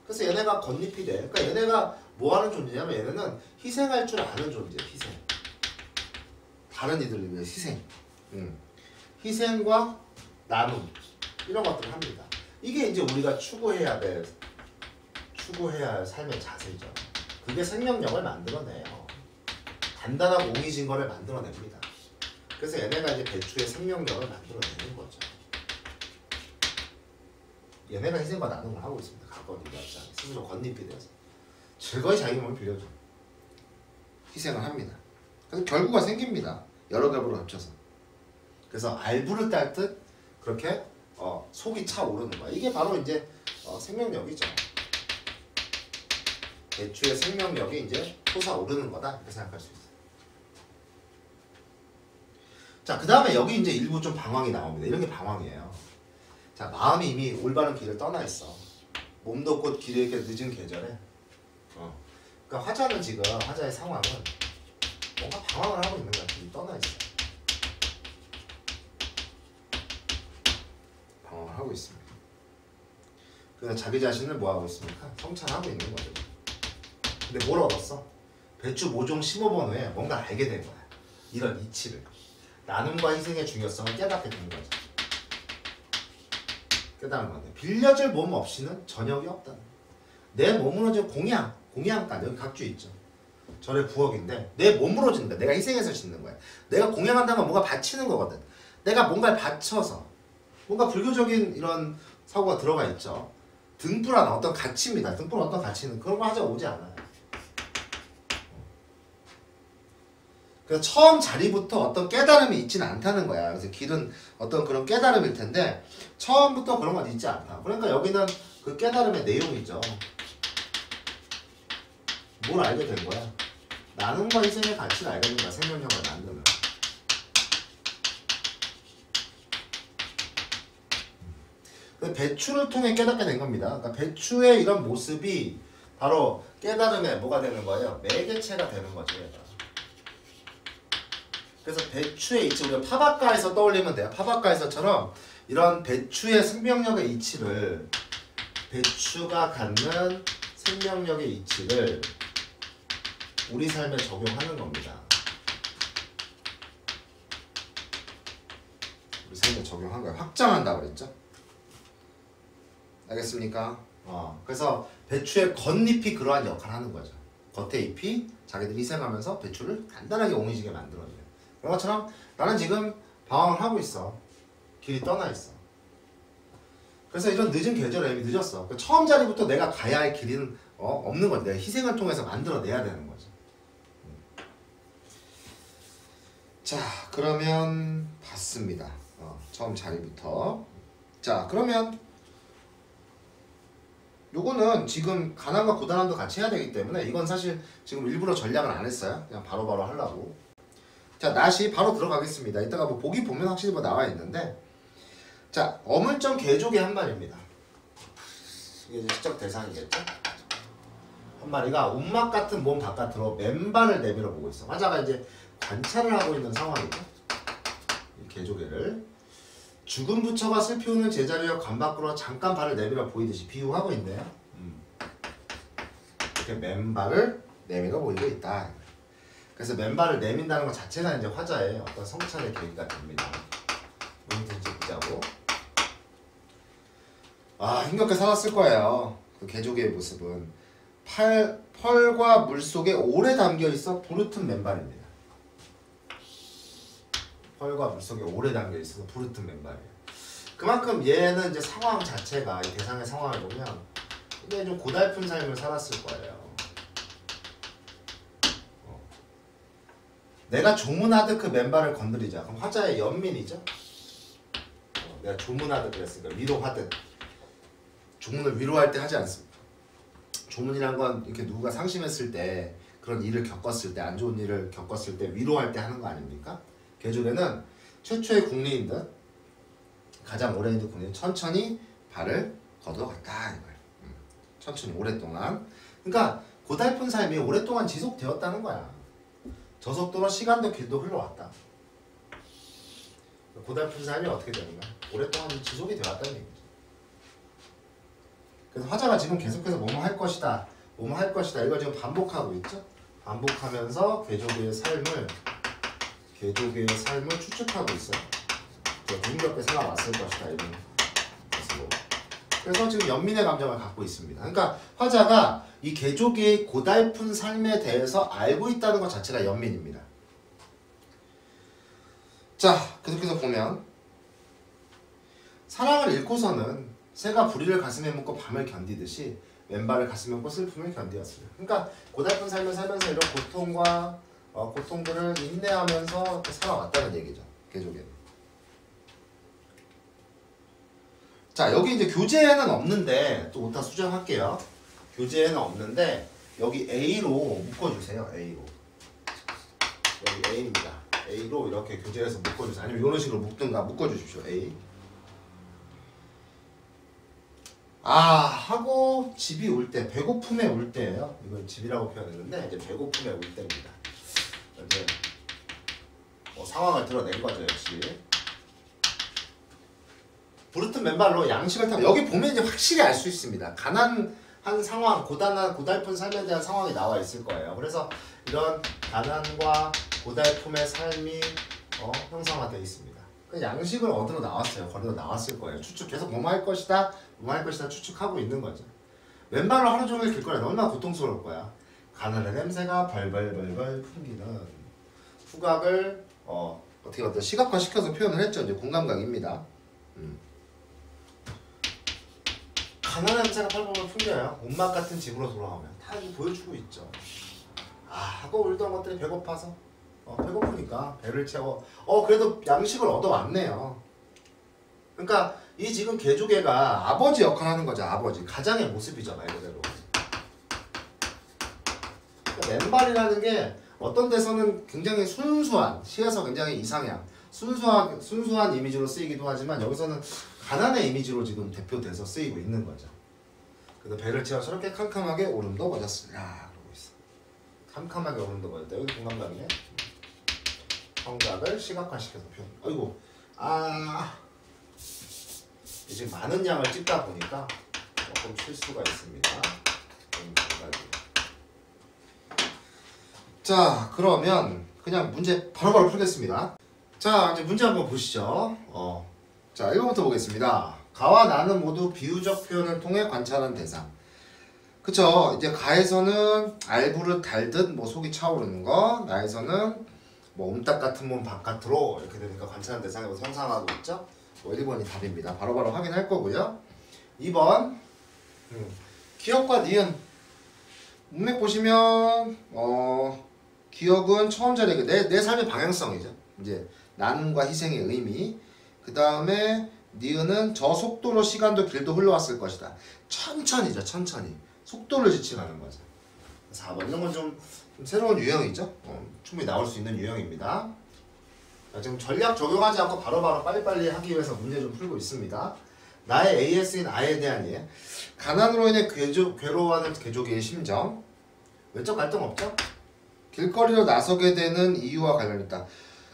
그래서 얘네가 겉잎이 돼. 그러니까 얘네가 뭐 하는 존재냐면 얘네는 희생할 줄 아는 존재예요. 희생. 다른 이들을 위해 희생. 희생과 나눔 이런 것들을 합니다. 이게 이제 우리가 추구해야 할 삶의 자세죠. 그게 생명력을 만들어내요. 단단하고 옹이진 거를 만들어냅니다. 그래서 얘네가 이제 배추의 생명력을 만들어내는 거죠. 얘네가 희생과 나눔을 하고 있습니다. 가까운 이들자 스스로 겉잎이 되어서 즐거이 자기 몸을 빌려줘. 희생을 합니다. 그래서 결구가 생깁니다. 여러 결부를 합쳐서. 그래서 알부를 딸 듯 그렇게 속이 차오르는 거야. 이게 바로 이제 생명력이죠. 배추의 생명력이 이제 솟아오르는 거다 이렇게 생각할 수 있어요. 자, 그 다음에 여기 이제 일부 좀 방황이 나옵니다. 이런 게 방황이에요. 자, 마음이 이미 올바른 길을 떠나 있어. 몸도 곧 길을 이렇게 늦은 계절에. 그러니까 화자의 상황은 뭔가 방황을 하고 있는 거야. 길이 떠나 있어. 방황을 하고 있습니다. 그래서 자기 자신을 뭐 하고 있습니까? 성찰하고 있는 거죠. 근데 뭘 얻었어? 배추 모종 15번 후에 뭔가 알게 된 거야. 이런 이치를. 나눔과 희생의 중요성을 깨닫게 된 거죠. 깨달은 건데 빌려줄 몸 없이는 저녁이 없다는 거야. 내 몸으로 저 공양간 여기 각주 있죠. 절의 부엌인데 내 몸으로 짓는 거야. 내가 희생해서 짓는 거야. 내가 공양한다면 뭔가 바치는 거거든. 내가 뭔가를 바쳐서 뭔가 불교적인 이런 사고가 들어가 있죠. 등불하는 어떤 가치입니다. 등불은 어떤 가치는 그런 거 하자 오지 않아요. 그래서 처음 자리부터 어떤 깨달음이 있지는 않다는 거야. 그래서 길은 어떤 그런 깨달음일 텐데 처음부터 그런 건 있지 않다. 그러니까 여기는 그 깨달음의 내용이죠. 뭘 알게 된 거야? 나눔과 희생의 가치를 알게 된 거야. 생명력을 만들면. 배추를 통해 깨닫게 된 겁니다. 그러니까 배추의 이런 모습이 바로 깨달음의 뭐가 되는 거예요? 매개체가 되는 거죠. 얘가. 그래서 배추의 이치, 우리가 파바카에서 떠올리면 돼요. 파바카에서처럼 이런 배추의 생명력의 이치를, 배추가 갖는 생명력의 이치를 우리 삶에 적용하는 겁니다. 우리 삶에 적용한 거예요. 확장한다고 그랬죠? 알겠습니까? 그래서 배추의 겉잎이 그러한 역할을 하는 거죠. 겉의 잎이 자기들이 희생하면서 배추를 간단하게 옹이지게 만들어줘요. 그런 것처럼 나는 지금 방황을 하고 있어. 길이 떠나 있어. 그래서 이런 늦은 계절에 이미 늦었어. 그러니까 처음 자리부터 내가 가야 할 길은 없는 거지. 내가 희생을 통해서 만들어내야 되는 거지. 자, 그러면 봤습니다. 처음 자리부터. 자, 그러면 요거는 지금 가난과 고단함도 같이 해야 되기 때문에 이건 사실 지금 일부러 전략을 안 했어요. 그냥 바로바로 하려고. 자, 낫이 바로 들어가겠습니다. 이따가 뭐 보기 보면 확실히 뭐 나와 있는데, 자, 어물점 개조개 한 마리입니다. 이게 이제 시적 대상이겠죠? 한 마리가 움막 같은 몸 바깥으로 맨발을 내밀어 보고 있어. 화자가 이제 관찰을 하고 있는 상황이죠. 이 개조개를 죽은 부처가 슬피 오는 제자리여 관 밖으로 잠깐 발을 내밀어 보이듯이 비유하고 있네요. 이렇게 맨발을 내밀어 보이고 있다. 그래서 맨발을 내민다는 것 자체가 이제 화자의 어떤 성찰의 계기가 됩니다. 문제인지 보자고. 힘겹게 살았을 거예요. 그 개조개의 모습은 펄과 물 속에 오래 담겨 있어 부르튼 맨발입니다. 펄과 물 속에 오래 담겨 있어서 부르튼 맨발이에요. 그만큼 얘는 이제 상황 자체가 이 대상의 상황을 보면 굉장히 좀 고달픈 삶을 살았을 거예요. 내가 조문하듯 그 맨발을 건드리자. 그럼 화자의 연민이죠. 내가 조문하듯 그랬으니까 위로하듯. 조문을 위로할 때 하지 않습니다. 조문이란 건 이렇게 누가 상심했을 때 그런 일을 겪었을 때 안 좋은 일을 겪었을 때 위로할 때 하는 거 아닙니까? 개조개는 최초의 국리인 듯 가장 오래 있는 국리인 천천히 발을 걷어갔다 이거예요. 천천히 오랫동안. 그러니까 고달픈 삶이 오랫동안 지속되었다는 거야. 저속도로 시간도 길도 흘러왔다. 고달픈 삶이 어떻게 되는가? 오랫동안 지속이 되었다는 얘기죠. 그래서 화자가 지금 계속해서 뭐뭐 할 것이다, 뭐뭐 할 것이다 이걸 지금 반복하고 있죠. 반복하면서 개조개의 삶을 추측하고 있어요. 힘겹게 살아왔을 것이다 이런 것으로. 그래서 지금 연민의 감정을 갖고 있습니다. 그러니까 화자가 이 개조개의 고달픈 삶에 대해서 알고 있다는 것 자체가 연민입니다. 자, 계속해서 보면 사랑을 잃고서는 새가 부리를 가슴에 묻고 밤을 견디듯이 왼발을 가슴에 묻고 슬픔을 견디었습니다. 그러니까 고달픈 삶을 살면서 이런 고통들을 인내하면서 살아왔다는 얘기죠. 개조개는. 자, 여기 이제 교재에는 없는데 또 오타 수정할게요. 교재에는 없는데 여기 A로 묶어주세요. A로. 여기 A입니다. A로 이렇게 교재에서 묶어주세요. 아니면 이런 식으로 묶든가 묶어주십시오. A. 하고 집이 올 때, 배고픔에 올 때예요. 이걸 집이라고 표현했는데 이제 배고픔에 올 때입니다. 이제 상황을 드러낸 거죠, 역시. 부르튼 맨발로 양식을 타고 여기 보면 이제 확실히 알 수 있습니다. 가난한 상황, 고달픈 삶에 대한 상황이 나와 있을 거예요. 그래서 이런 가난과 고달픔의 삶이 형성화되어 있습니다. 그 양식을 얻으러 나왔어요. 거리로 나왔을 거예요. 추측 계속 뭐뭐 할 것이다, 뭐뭐 할 것이다 추측하고 있는 거죠. 맨발로 하루 종일 길거리에 얼마나 고통스러울 거야. 가난의 냄새가 벌벌벌벌 풍기는 후각을 어떻게 시각화시켜서 표현을 했죠. 이제 공감각입니다. 가난한 냄새가 벌벌벌 풍겨요. 온맛 같은 집으로 돌아오면 다 이렇게 보여주고 있죠. 하고 울던 것들이 배고파서 배고프니까 배를 채워 그래도 양식을 얻어왔네요. 그러니까 이 지금 개조개가 아버지 역할을 하는 거죠. 아버지 가장의 모습이죠. 말 그대로. 그러니까 맨발이라는 게 어떤 데서는 굉장히 순수한, 시에서 굉장히 이상향 순수한 이미지로 쓰이기도 하지만 여기서는 가난의 이미지로 지금 대표돼서 쓰이고 있는 거죠. 그래서 배를 채워 저렇게 캄캄하게 오름도 멎었으라 그러고 있어. 캄캄하게 오름도 멎었다. 여기 공감각이네. 청각을 시각화시켜서 표현. 아이고, 지금 많은 양을 찍다 보니까 조금 실수가 있습니다. 자, 그러면 그냥 문제 바로바로 풀겠습니다. 자, 이제 문제 한번 보시죠. 자, 이거부터 보겠습니다. 가와 나는 모두 비유적 표현을 통해 관찰한 대상. 그쵸? 이제 가에서는 알부릇 달듯 뭐 속이 차오르는 거, 나에서는 뭐 옴딱 같은 몸 바깥으로 이렇게 되니까 관찰하는 대상이고 형상하고 있죠. 뭐 1번이 답입니다. 바로바로 확인할 거고요. 2번 기억과 니은 문맥 보시면 기억은 처음 자리 내 삶의 방향성이죠. 이제 나눔과 희생의 의미. 그 다음에 니은은 저 속도로 시간도 길도 흘러왔을 것이다. 천천히죠. 천천히 속도를 지칭하는 거죠. 4번 이런 건 좀 새로운 유형이죠. 충분히 나올 수 있는 유형입니다. 자, 지금 전략 적용하지 않고 바로바로 빨리빨리 하기 위해서 문제 좀 풀고 있습니다. 나의 AS인 I에 대한 이해. 가난으로 인해 괴로워하는 개조기의 심정. 외적 갈등 없죠? 길거리로 나서게 되는 이유와 관련있다.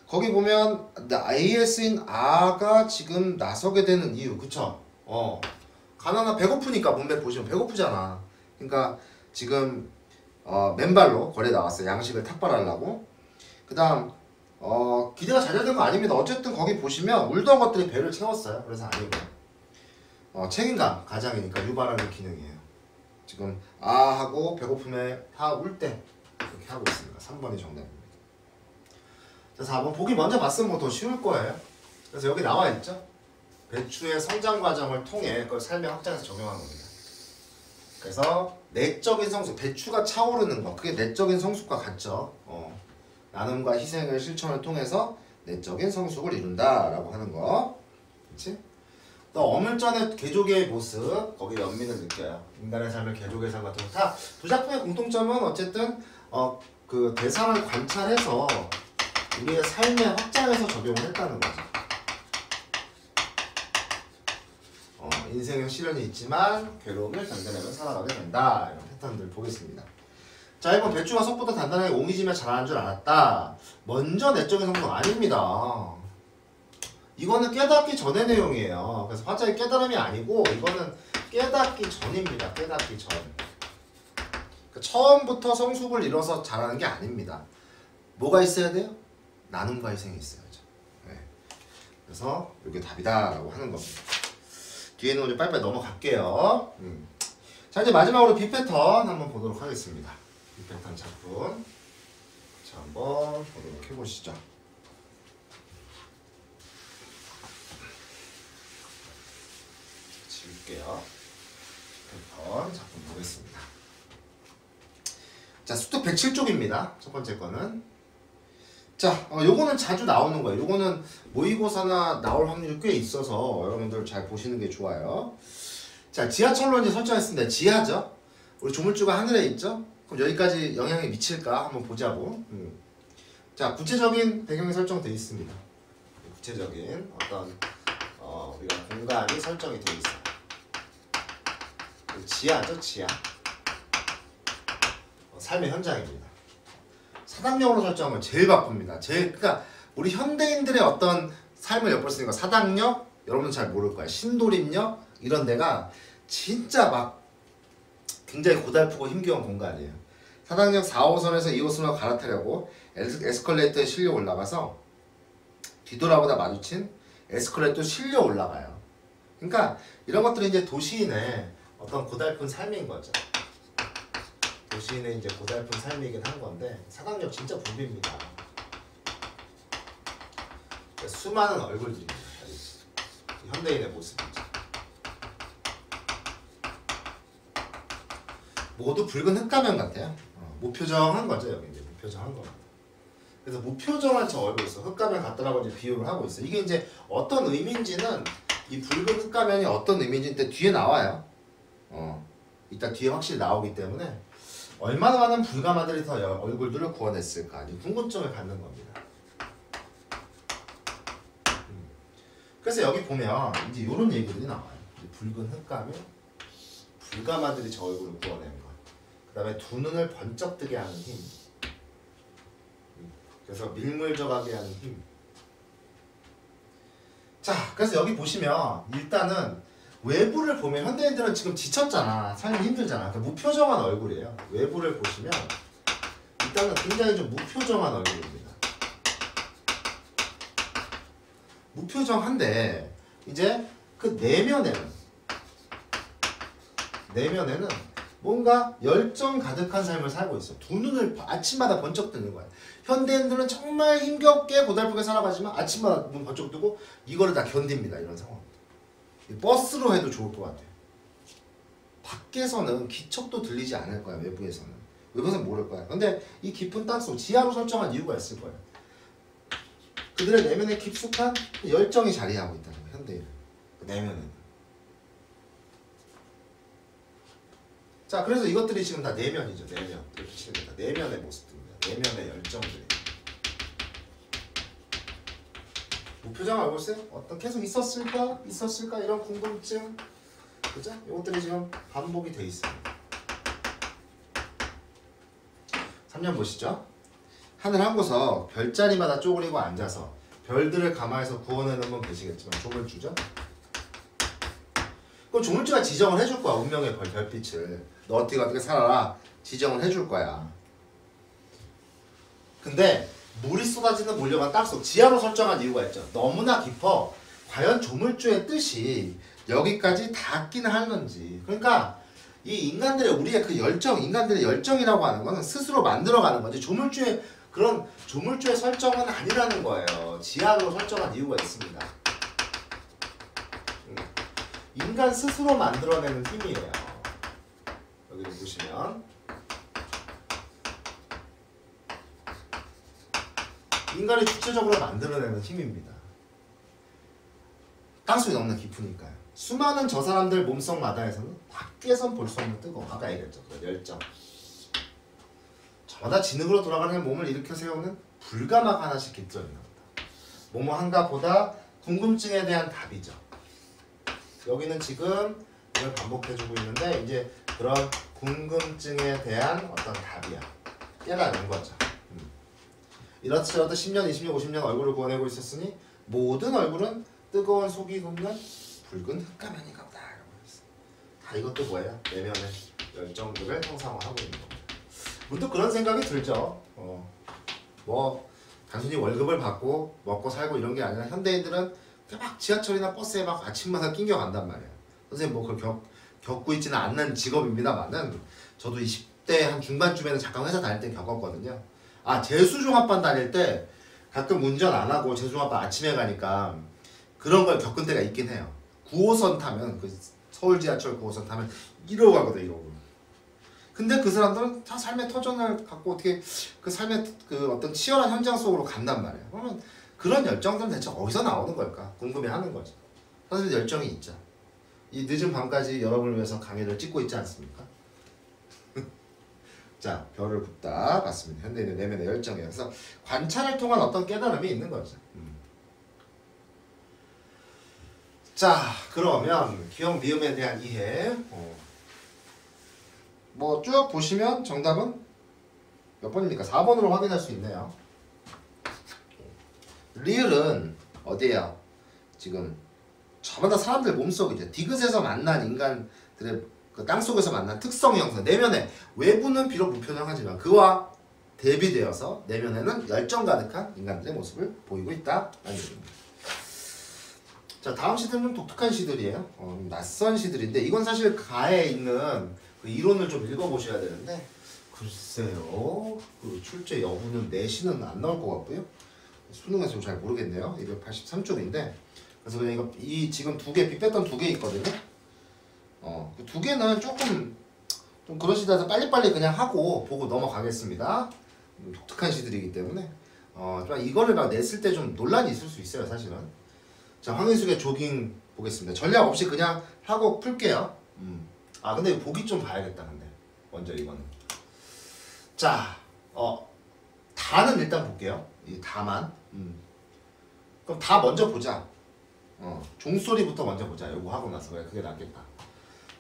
거기 보면 AS인 R가 지금 나서게 되는 이유, 그쵸? 가난하 배고프니까 문맥 보시면 배고프잖아. 그러니까 지금 맨발로 거리에 나왔어요. 양식을 탁발하려고. 그 다음 기대가 잘 된 거 아닙니다. 어쨌든 거기 보시면 울던 것들이 배를 채웠어요. 그래서 아니고 책임감 가장이니까 유발하는 기능이에요. 지금 하고 배고픔에 다 울 때 이렇게 하고 있습니다. 3번이 정답입니다. 자, 4번 보기 먼저 봤으면 뭐 더 쉬울 거예요. 그래서 여기 나와 있죠. 배추의 성장 과정을 통해 그걸 삶의 확장에서 적용하는 겁니다. 그래서 내적인 성숙, 배추가 차오르는 거, 그게 내적인 성숙과 같죠. 나눔과 희생의 실천을 통해서 내적인 성숙을 이룬다라고 하는 거. 그렇지? 또 어물전의 개조개의 모습, 거기 연민을 느껴요. 인간의 삶을 개조개의 삶 같은 거. 다 두 작품의 공통점은 어쨌든 그 대상을 관찰해서 우리의 삶의 확장에서 적용을 했다는 거죠. 인생의 시련이 있지만 괴로움을 견뎌내며 살아가게 된다. 이런 패턴들 보겠습니다. 자, 1번 배추가 속보다 단단하게 옹이지며 자라는 줄 알았다. 먼저 내적인 성공 아닙니다. 이거는 깨닫기 전의 내용이에요. 그래서 화자의 깨달음이 아니고 이거는 깨닫기 전입니다. 깨닫기 전. 그러니까 처음부터 성숙을 이뤄서 자라는 게 아닙니다. 뭐가 있어야 돼요? 나눔과 희생이 있어야죠. 네. 그래서 이게 답이다라고 하는 겁니다. 뒤에는 우리 빨리빨리 넘어갈게요. 자, 이제 마지막으로 B 패턴 한번 보도록 하겠습니다. B 패턴 작품. 자, 한번 보도록 해보시죠. 지울게요. 패턴 작품 보겠습니다. 자, 수특 107쪽입니다. 첫 번째 거는. 자, 요거는 자주 나오는 거예요. 요거는 모의고사나 나올 확률이 꽤 있어서 여러분들 잘 보시는 게 좋아요. 자, 지하철로 이제 설정했습니다. 지하죠? 우리 조물주가 하늘에 있죠? 그럼 여기까지 영향이 미칠까? 한번 보자고. 자, 구체적인 배경이 설정되어 있습니다. 구체적인 어떤 우리가 공간이 설정이 되어 있어요. 지하죠, 지하. 삶의 현장입니다. 사당역으로 설정한 걸 제일 바쁩니다. 그러니까 우리 현대인들의 어떤 삶을 엿보시니까 사당역, 여러분은 잘 모를 거예요. 신도림역 이런 데가 진짜 막 굉장히 고달프고 힘겨운 공간이에요. 사당역 4호선에서 2호선으로 갈아타려고 에스컬레이터에 실려 올라가서 뒤돌아보다 마주친 에스컬레이터 실려 올라가요. 그러니까 이런 것들이 이제 도시인의 어떤 고달픈 삶인 거죠. 도시인의 이제 고달픈 삶이긴 한 건데 사당역 진짜 붐빕니다. 수많은 얼굴들입니다. 현대인의 모습이죠. 모두 붉은 흙가면 같아요. 무표정한 거죠. 여기 이제 무표정한 겁니다. 그래서 무표정한 저 얼굴 있어. 흙가면 같더라고 이제 비유를 하고 있어. 이게 이제 어떤 의미인지는 이 붉은 흙가면이 어떤 의미인지 뒤에 나와요. 이따 뒤에 확실히 나오기 때문에 얼마나 많은 불가마들이 더 얼굴들을 구원했을까 이 궁금증을 갖는 겁니다. 그래서 여기 보면 이제 이런 얘기들이 나와요. 붉은 흙가면 불가마들이 저 얼굴을 구워낸 것. 그 다음에 두 눈을 번쩍 뜨게 하는 힘. 그래서 밀물져가게 하는 힘. 자, 그래서 여기 보시면 일단은 외부를 보면 현대인들은 지금 지쳤잖아. 삶이 힘들잖아. 그러니까 무표정한 얼굴이에요. 외부를 보시면 일단은 굉장히 좀 무표정한 얼굴입니다. 무표정한데 이제 그 내면에는 뭔가 열정 가득한 삶을 살고 있어. 두 눈을 아침마다 번쩍 뜨는 거야. 현대인들은 정말 힘겹게 고달프게 살아가지만 아침마다 눈 번쩍 뜨고 이거를 다 견딥니다. 이런 상황. 버스로 해도 좋을 것 같아요. 밖에서는 기척도 들리지 않을 거야. 외부에서는. 외부에서는 모를 거야. 근데 이 깊은 땅속 지하로 설정한 이유가 있을 거야. 그들의 내면에 깊숙한 열정이 자리하고 있다는 거야. 현대인은. 내면에는. 자, 그래서 이것들이 지금 다 내면이죠. 내면. 이렇게 치면 됩니다. 내면의 모습들입니다. 내면의 열정들이. 무표정 알고 있어요? 어떤 계속 있었을까? 있었을까? 이런 궁금증. 그죠? 이것들이 지금 반복이 돼 있습니다. 3년 보시죠. 하늘 한 구석 별자리마다 쪼그리고 앉아서 별들을 감화해서 구원해놓으면 계시겠지만 조물주죠? 그럼 조물주가 지정을 해줄 거야. 운명의 별빛을. 너 어떻게 살아라. 지정을 해줄 거야. 근데 물이 쏟아지는 몰려간 땅속 지하로 설정한 이유가 있죠. 너무나 깊어. 과연 조물주의 뜻이 여기까지 닿기는 하는지. 그러니까 이 인간들의 우리의 그 열정, 인간들의 열정이라고 하는 거는 스스로 만들어가는 거지. 조물주의 그런 조물주의 설정은 아니라는 거예요. 지하로 설정한 이유가 있습니다. 인간 스스로 만들어내는 힘이에요. 여기를 보시면 인간이 주체적으로 만들어내는 힘입니다. 땅속이 너무나 깊으니까요. 수많은 저 사람들 몸속 마다에서는 밖에선 볼 수 없는 뜨거움. 아까 얘기했죠. 그 열정. 저마다 진흙으로 돌아가는 몸을 일으켜 세우는 불가마가 하나씩 깃들어 있는 겁니다. 뭐뭐 한가 보다 궁금증에 대한 답이죠. 여기는 지금 이걸 반복해주고 있는데 이제 그런 궁금증에 대한 어떤 답이야. 깨달은 거죠. 이렇듯저렇듯 10년, 20년, 50년 얼굴을 구워내고 있었으니 모든 얼굴은 뜨거운 속이 굽는 붉은 흙가면인가 보다. 다 이것도 뭐예요? 내면의 열정들을 형상화하고 있는 겁니다. 문득 그런 생각이 들죠. 뭐 단순히 월급을 받고 먹고 살고 이런 게 아니라 현대인들은 막 지하철이나 버스에 막 아침마다 낑겨 간단 말이에요. 선생님 뭐 그걸 겪고 있지는 않는 직업입니다만은 저도 20대 한 중반쯤에는 잠깐 회사 다닐 때 겪었거든요. 아, 재수종합반 다닐 때 가끔 운전 안 하고 재수종합반 아침에 가니까 그런 걸 겪은 때가 있긴 해요. 9호선 타면 그 서울 지하철 9호선 타면 이러고 가거든, 이러고. 근데 그 사람들은 다 삶의 터전을 갖고 어떻게 그 삶의 그 어떤 치열한 현장 속으로 간단 말이에요. 그러면 그런 열정들은 대체 어디서 나오는 걸까? 궁금해하는 거죠. 사실 열정이 있죠. 이 늦은 밤까지 여러분을 위해서 강의를 찍고 있지 않습니까? 자, 별을 굽다 봤습니다. 현대인의 내면의 열정이에요. 그래서 관찰을 통한 어떤 깨달음이 있는 거죠. 자, 그러면 기억 미음에 대한 이해. 뭐 쭉 보시면 정답은 몇 번입니까? 4번으로 확인할 수 있네요. 리을은 어디에요? 지금 저마다 사람들 몸속이죠. 디귿에서 만난 인간들의 그 땅속에서 만난 특성 형성. 내면에 외부는 비록 무표정하지만 그와 대비되어서 내면에는 열정 가득한 인간들의 모습을 보이고 있다라는 얘기입니다. 자, 다음 시들은 좀 독특한 시들이에요. 낯선 시들인데 이건 사실 가에 있는 그 이론을 좀 읽어보셔야 되는데 글쎄요. 그 출제 여부는 내신은 안 나올 것 같고요. 수능에서 좀 잘 모르겠네요. 283쪽인데 그래서 그냥 이거 이 지금 두 개 빗뺐던 두 개 있거든요. 그 두 개는 조금 좀 그러시다 해서 빨리빨리 그냥 하고 보고 넘어가겠습니다. 독특한 시들이기 때문에 좀 이거를 막 냈을 때 좀 논란이 있을 수 있어요, 사실은. 자, 황인숙의 조깅 보겠습니다. 전략 없이 그냥 하고 풀게요. 아, 근데 보기 좀 봐야겠다, 근데. 먼저 이거는. 자, 다는 일단 볼게요. 이 다만. 그럼 다 먼저 보자. 종소리부터 먼저 보자. 요거 하고 나서. 그래, 그게 낫겠다.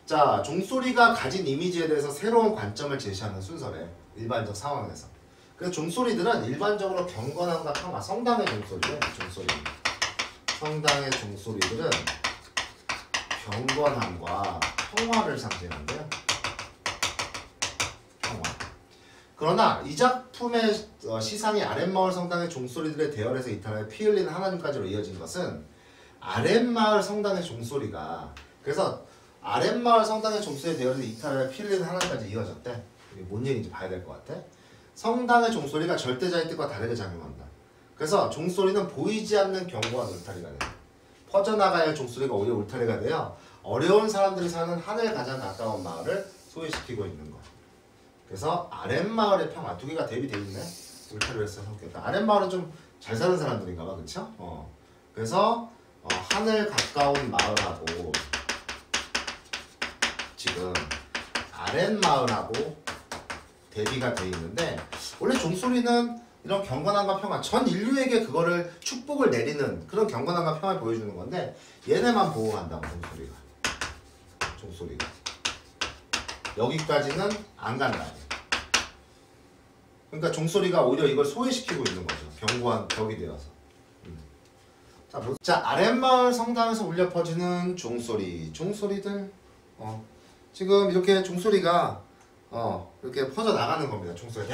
자, 종소리가 가진 이미지에 대해서 새로운 관점을 제시하는 순서래. 일반적 상황에서. 그래서 종소리들은 일반적으로 경건함과 평화, 성당의 종소리래. 종소리. 성당의 종소리들은 경건함과 평화를 상징한대요. 평화. 그러나 이 작품의 시상이 아랫마을 성당의 종소리들의 대열에서 이탈하여 피 흘리는 하나님까지로 이어진 것은 아랫마을 성당의 종소리가 그래서 아랫마을 성당의 종소리에 대여해서 이탈을 피흘리는 하나까지 이어졌대. 이게 뭔 얘기인지 봐야 될 것 같아. 성당의 종소리가 절대자의 뜻과 다르게 작용한다. 그래서 종소리는 보이지 않는 견고한 울타리가 돼. 퍼져나가야 할 종소리가 오히려 울타리가 되어 어려운 사람들이 사는 하늘에 가장 가까운 마을을 소외시키고 있는 거야. 그래서 아랫마을의 평화 두 개가 대비돼 있네. 울타리를 해서 성격다. 아랫마을은 좀 잘 사는 사람들인가 봐, 그쵸? 그래서 하늘 가까운 마을하고 지금 아랫마을하고 대비가 돼 있는데 원래 종소리는 이런 경건함과 평화 전 인류에게 그거를 축복을 내리는 그런 경건함과 평화를 보여주는 건데 얘네만 보호한다고 종소리가 여기까지는 안 간다. 그러니까 종소리가 오히려 이걸 소외시키고 있는 거죠. 견고한 벽이 되어서. 자, 아랫마을 성당에서 울려 퍼지는 종소리들 지금 이렇게 종소리가 이렇게 퍼져 나가는 겁니다. 종소리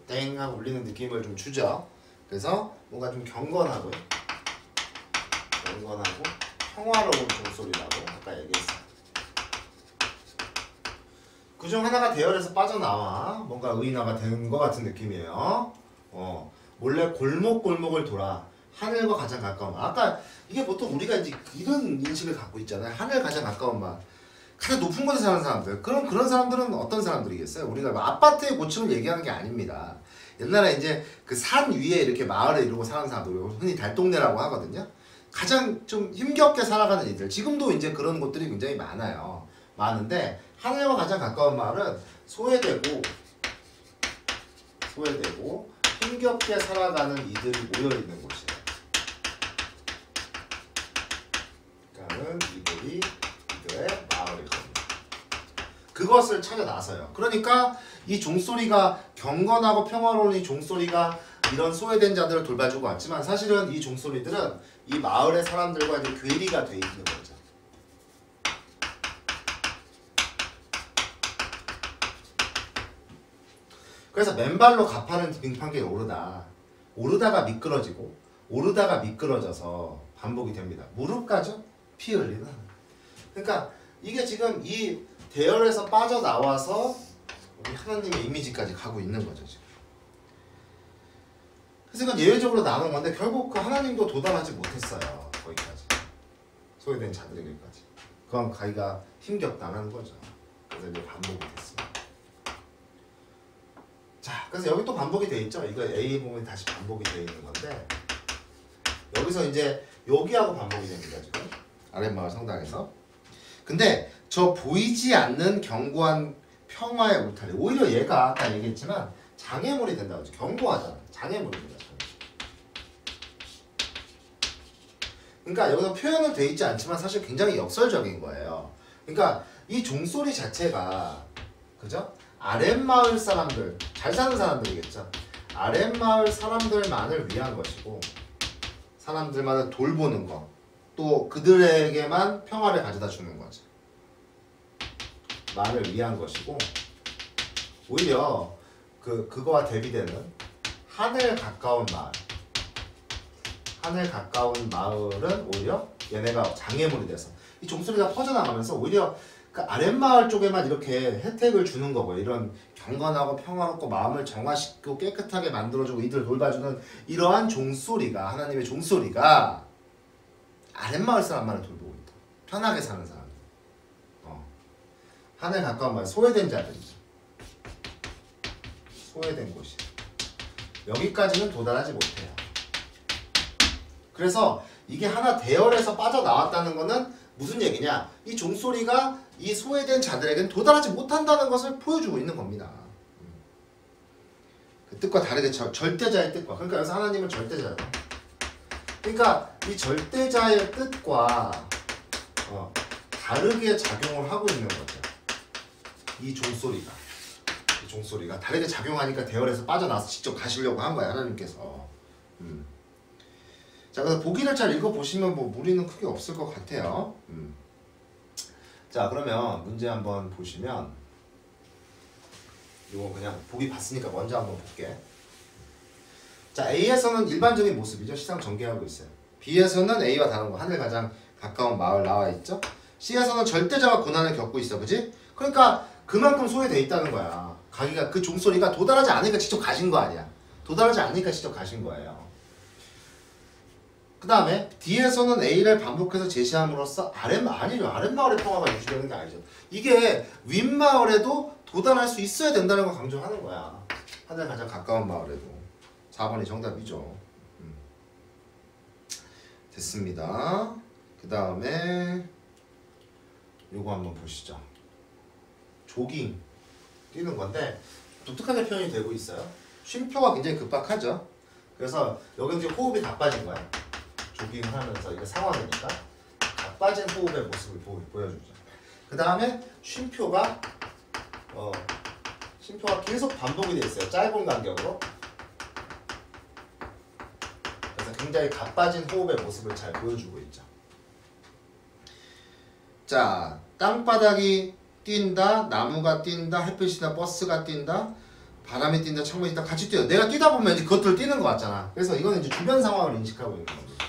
땡땡 하고 울리는 느낌을 좀 주죠. 그래서 뭔가 좀 경건하고 평화로운 종소리라고 아까 얘기했어요. 그중 하나가 대열에서 빠져나와 뭔가 의인화가 되는 것 같은 느낌이에요. 몰래 골목골목을 돌아 하늘과 가장 가까운 마을. 아까 이게 보통 우리가 이제 이런 인식을 갖고 있잖아요. 하늘 가장 가까운 마을. 가장 높은 곳에 사는 사람들. 그런 사람들은 어떤 사람들이겠어요? 우리가 아파트의 고층을 얘기하는 게 아닙니다. 옛날에 이제 그 산 위에 이렇게 마을을 이루고 사는 사람들, 흔히 달동네라고 하거든요. 가장 좀 힘겹게 살아가는 이들. 지금도 이제 그런 곳들이 굉장히 많은데 하늘과 가장 가까운 마을은 소외되고 힘겹게 살아가는 이들이 모여있는 곳이에요. 그러니까는 이들의 마을일 겁니다. 그것을 찾아 나서요. 그러니까 이 종소리가 경건하고 평화로운 이 종소리가 이런 소외된 자들을 돌봐주고 왔지만 사실은 이 종소리들은 이 마을의 사람들과 이제 괴리가 돼 있는 거죠. 그래서 맨발로 가파른 빙판길에 오르다가 미끄러져서 반복이 됩니다. 무릎까지 피 흘리는. 그러니까 이게 지금 이 대열에서 빠져나와서 우리 하나님의 이미지까지 가고 있는 거죠 지금. 그래서 이건 예외적으로 나눈 건데 결국 그 하나님도 도달하지 못했어요. 거기까지. 소외된 자들에게까지. 그건 가기가 힘겹다는 거죠. 그래서 이제 반복이 됐습니다. 자, 그래서 여기 또 반복이 돼 있죠. 이거 A 부분이 다시 반복이 돼 있는 건데 여기서 이제 여기하고 반복이 됩니다. 지금 아랫마을 성당에서. 근데 저 보이지 않는 견고한 평화의 울타리. 오히려 얘가 아까 얘기했지만 장애물이 된다고 하죠. 견고하잖아. 장애물이 된다. 그러니까 여기서 표현은 돼 있지 않지만 사실 굉장히 역설적인 거예요. 그러니까 이 종소리 자체가 그죠? 아랫마을 사람들, 잘 사는 사람들이겠죠. 아랫마을 사람들만을 위한 것이고 사람들만을 돌보는 것, 또 그들에게만 평화를 가져다 주는 거죠. 만을 위한 것이고 오히려 그거와 대비되는 하늘 가까운 마을은 오히려 얘네가 장애물이 돼서 이 종소리가 퍼져나가면서 오히려 그 아랫마을 쪽에만 이렇게 혜택을 주는 거고요. 이런 경건하고 평화롭고 마음을 정화시키고 깨끗하게 만들어주고 이들 돌봐주는 이러한 종소리가 하나님의 종소리가 아랫마을 사람만을 돌보고 있다. 편하게 사는 사람. 하늘 가까운 마을 소외된 자들이죠. 소외된 곳이. 여기까지는 도달하지 못해요. 그래서 이게 하나 대열에서 빠져나왔다는 거는 무슨 얘기냐? 이 종소리가 이 소외된 자들에게는 도달하지 못한다는 것을 보여주고 있는 겁니다. 그 뜻과 다르게 절대자의 뜻과 그러니까 여기서 하나님은 절대자예요. 그러니까 이 절대자의 뜻과 다르게 작용을 하고 있는 거죠. 이 종소리가 다르게 작용하니까 대열에서 빠져나와서 직접 가시려고 한 거야 하나님께서. 자, 그래서 보기를 잘 읽어보시면 뭐 무리는 크게 없을 것 같아요. 자, 그러면 문제 한번 보시면 이거 그냥 보기 봤으니까 먼저 한번 볼게. 자, A에서는 일반적인 모습이죠. 시상 전개하고 있어요. B에서는 A와 다른 거 하늘 가장 가까운 마을 나와 있죠. C에서는 절대자가 고난을 겪고 있어, 그지? 그러니까 그만큼 소외돼 있다는 거야. 가기가 그 종소리가 도달하지 않으니까 직접 가신 거 아니야. 도달하지 않으니까 직접 가신 거예요. 그 다음에 D에서는 A를 반복해서 제시함으로써 아랫마을의 평화가 유지되는 게 아니죠. 이게 윗마을에도 도달할 수 있어야 된다는 걸 강조하는 거야. 하늘 가장 가까운 마을에도. 4번이 정답이죠. 됐습니다. 그 다음에 요거 한번 보시죠. 조깅 뛰는 건데 독특하게 표현이 되고 있어요. 쉼표가 굉장히 급박하죠. 그래서 여기는 지금 호흡이 가빠진 거야. 조깅을 하면서 이거 상황이니까 가빠진 호흡의 모습을 보여주죠. 그 다음에 쉼표가 계속 반복이 돼 있어요. 짧은 간격으로. 그래서 굉장히 가빠진 호흡의 모습을 잘 보여주고 있죠. 자, 땅바닥이 뛴다, 나무가 뛴다, 햇빛이나 버스가 뛴다, 바람이 뛴다, 창문이 뛴다, 같이 뛰어요. 내가 뛰다 보면 이제 그것들을 뛰는 것 같잖아. 그래서 이거는 이제 주변 상황을 인식하고 있는 겁니다.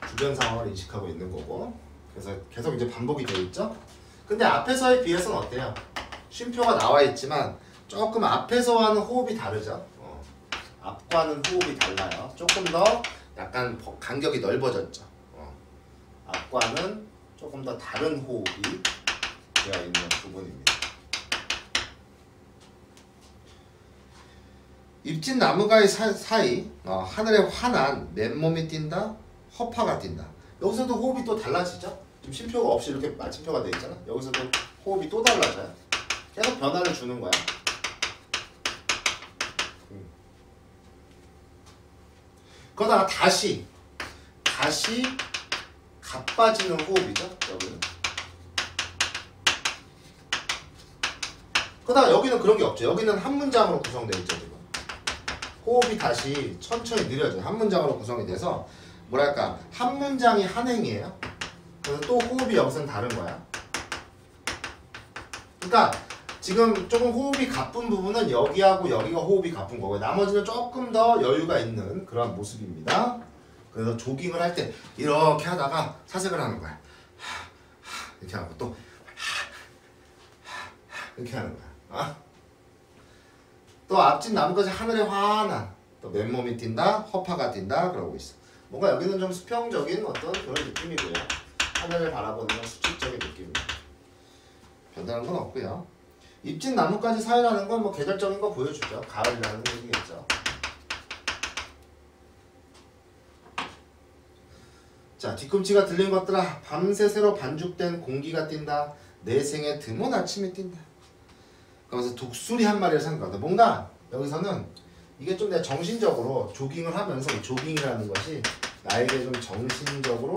주변 상황을 인식하고 있는 거고, 그래서 계속 이제 반복이 되어 있죠. 근데 앞에서에 비해서는 어때요? 쉼표가 나와 있지만 조금 앞에서와는 호흡이 다르죠. 앞과는 호흡이 달라요. 조금 더 약간 간격이 넓어졌죠. 앞과는 조금 더 다른 호흡이 되어 있는 부분입니다. 잎진 나무가의 사이 하늘에 환한 맨몸이 뛴다, 허파가 뛴다. 여기서도 호흡이 또 달라지죠. 지금 쉼표가 없이 이렇게 마침표가 되어 있잖아. 여기서도 호흡이 또 달라져요. 계속 변화를 주는 거야. 그러다가 다시 가빠지는 호흡이죠. 여기는. 그러다가 여기는 그런 게 없죠. 여기는 한 문장으로 구성되어 있죠. 지금. 호흡이 다시 천천히 느려져요. 한 문장으로 구성이 돼서 뭐랄까 한 문장이 한 행이에요. 그래서 또 호흡이 여기서는 다른 거야. 그러니까 지금 조금 호흡이 가쁜 부분은 여기하고 여기가 호흡이 가쁜 거고요. 나머지는 조금 더 여유가 있는 그런 모습입니다. 그래서 조깅을 할 때 이렇게 하다가 사색을 하는 거야. 이렇게 하고 또 이렇게 하는 거야. 또 앞진 나무까지 하늘에 환한 또 맨몸이 뛴다, 허파가 뛴다 그러고 있어. 뭔가 여기는 좀 수평적인 어떤 그런 느낌이고요. 하늘을 바라보는 건 수직적인 느낌입니다. 변다는 건 없고요. 잎진 나무까지 사이라는 건 뭐 계절적인 거 보여주죠. 가을이라는 얘기겠죠. 자, 뒤꿈치가 들린 것들아 밤새 새로 반죽된 공기가 뛴다. 내 생에 드문 아침이 뛴다. 그러면서 독수리 한 마리를 생각하다. 뭔가 여기서는 이게 좀 내가 정신적으로 조깅을 하면서 조깅이라는 것이 나에게 좀 정신적으로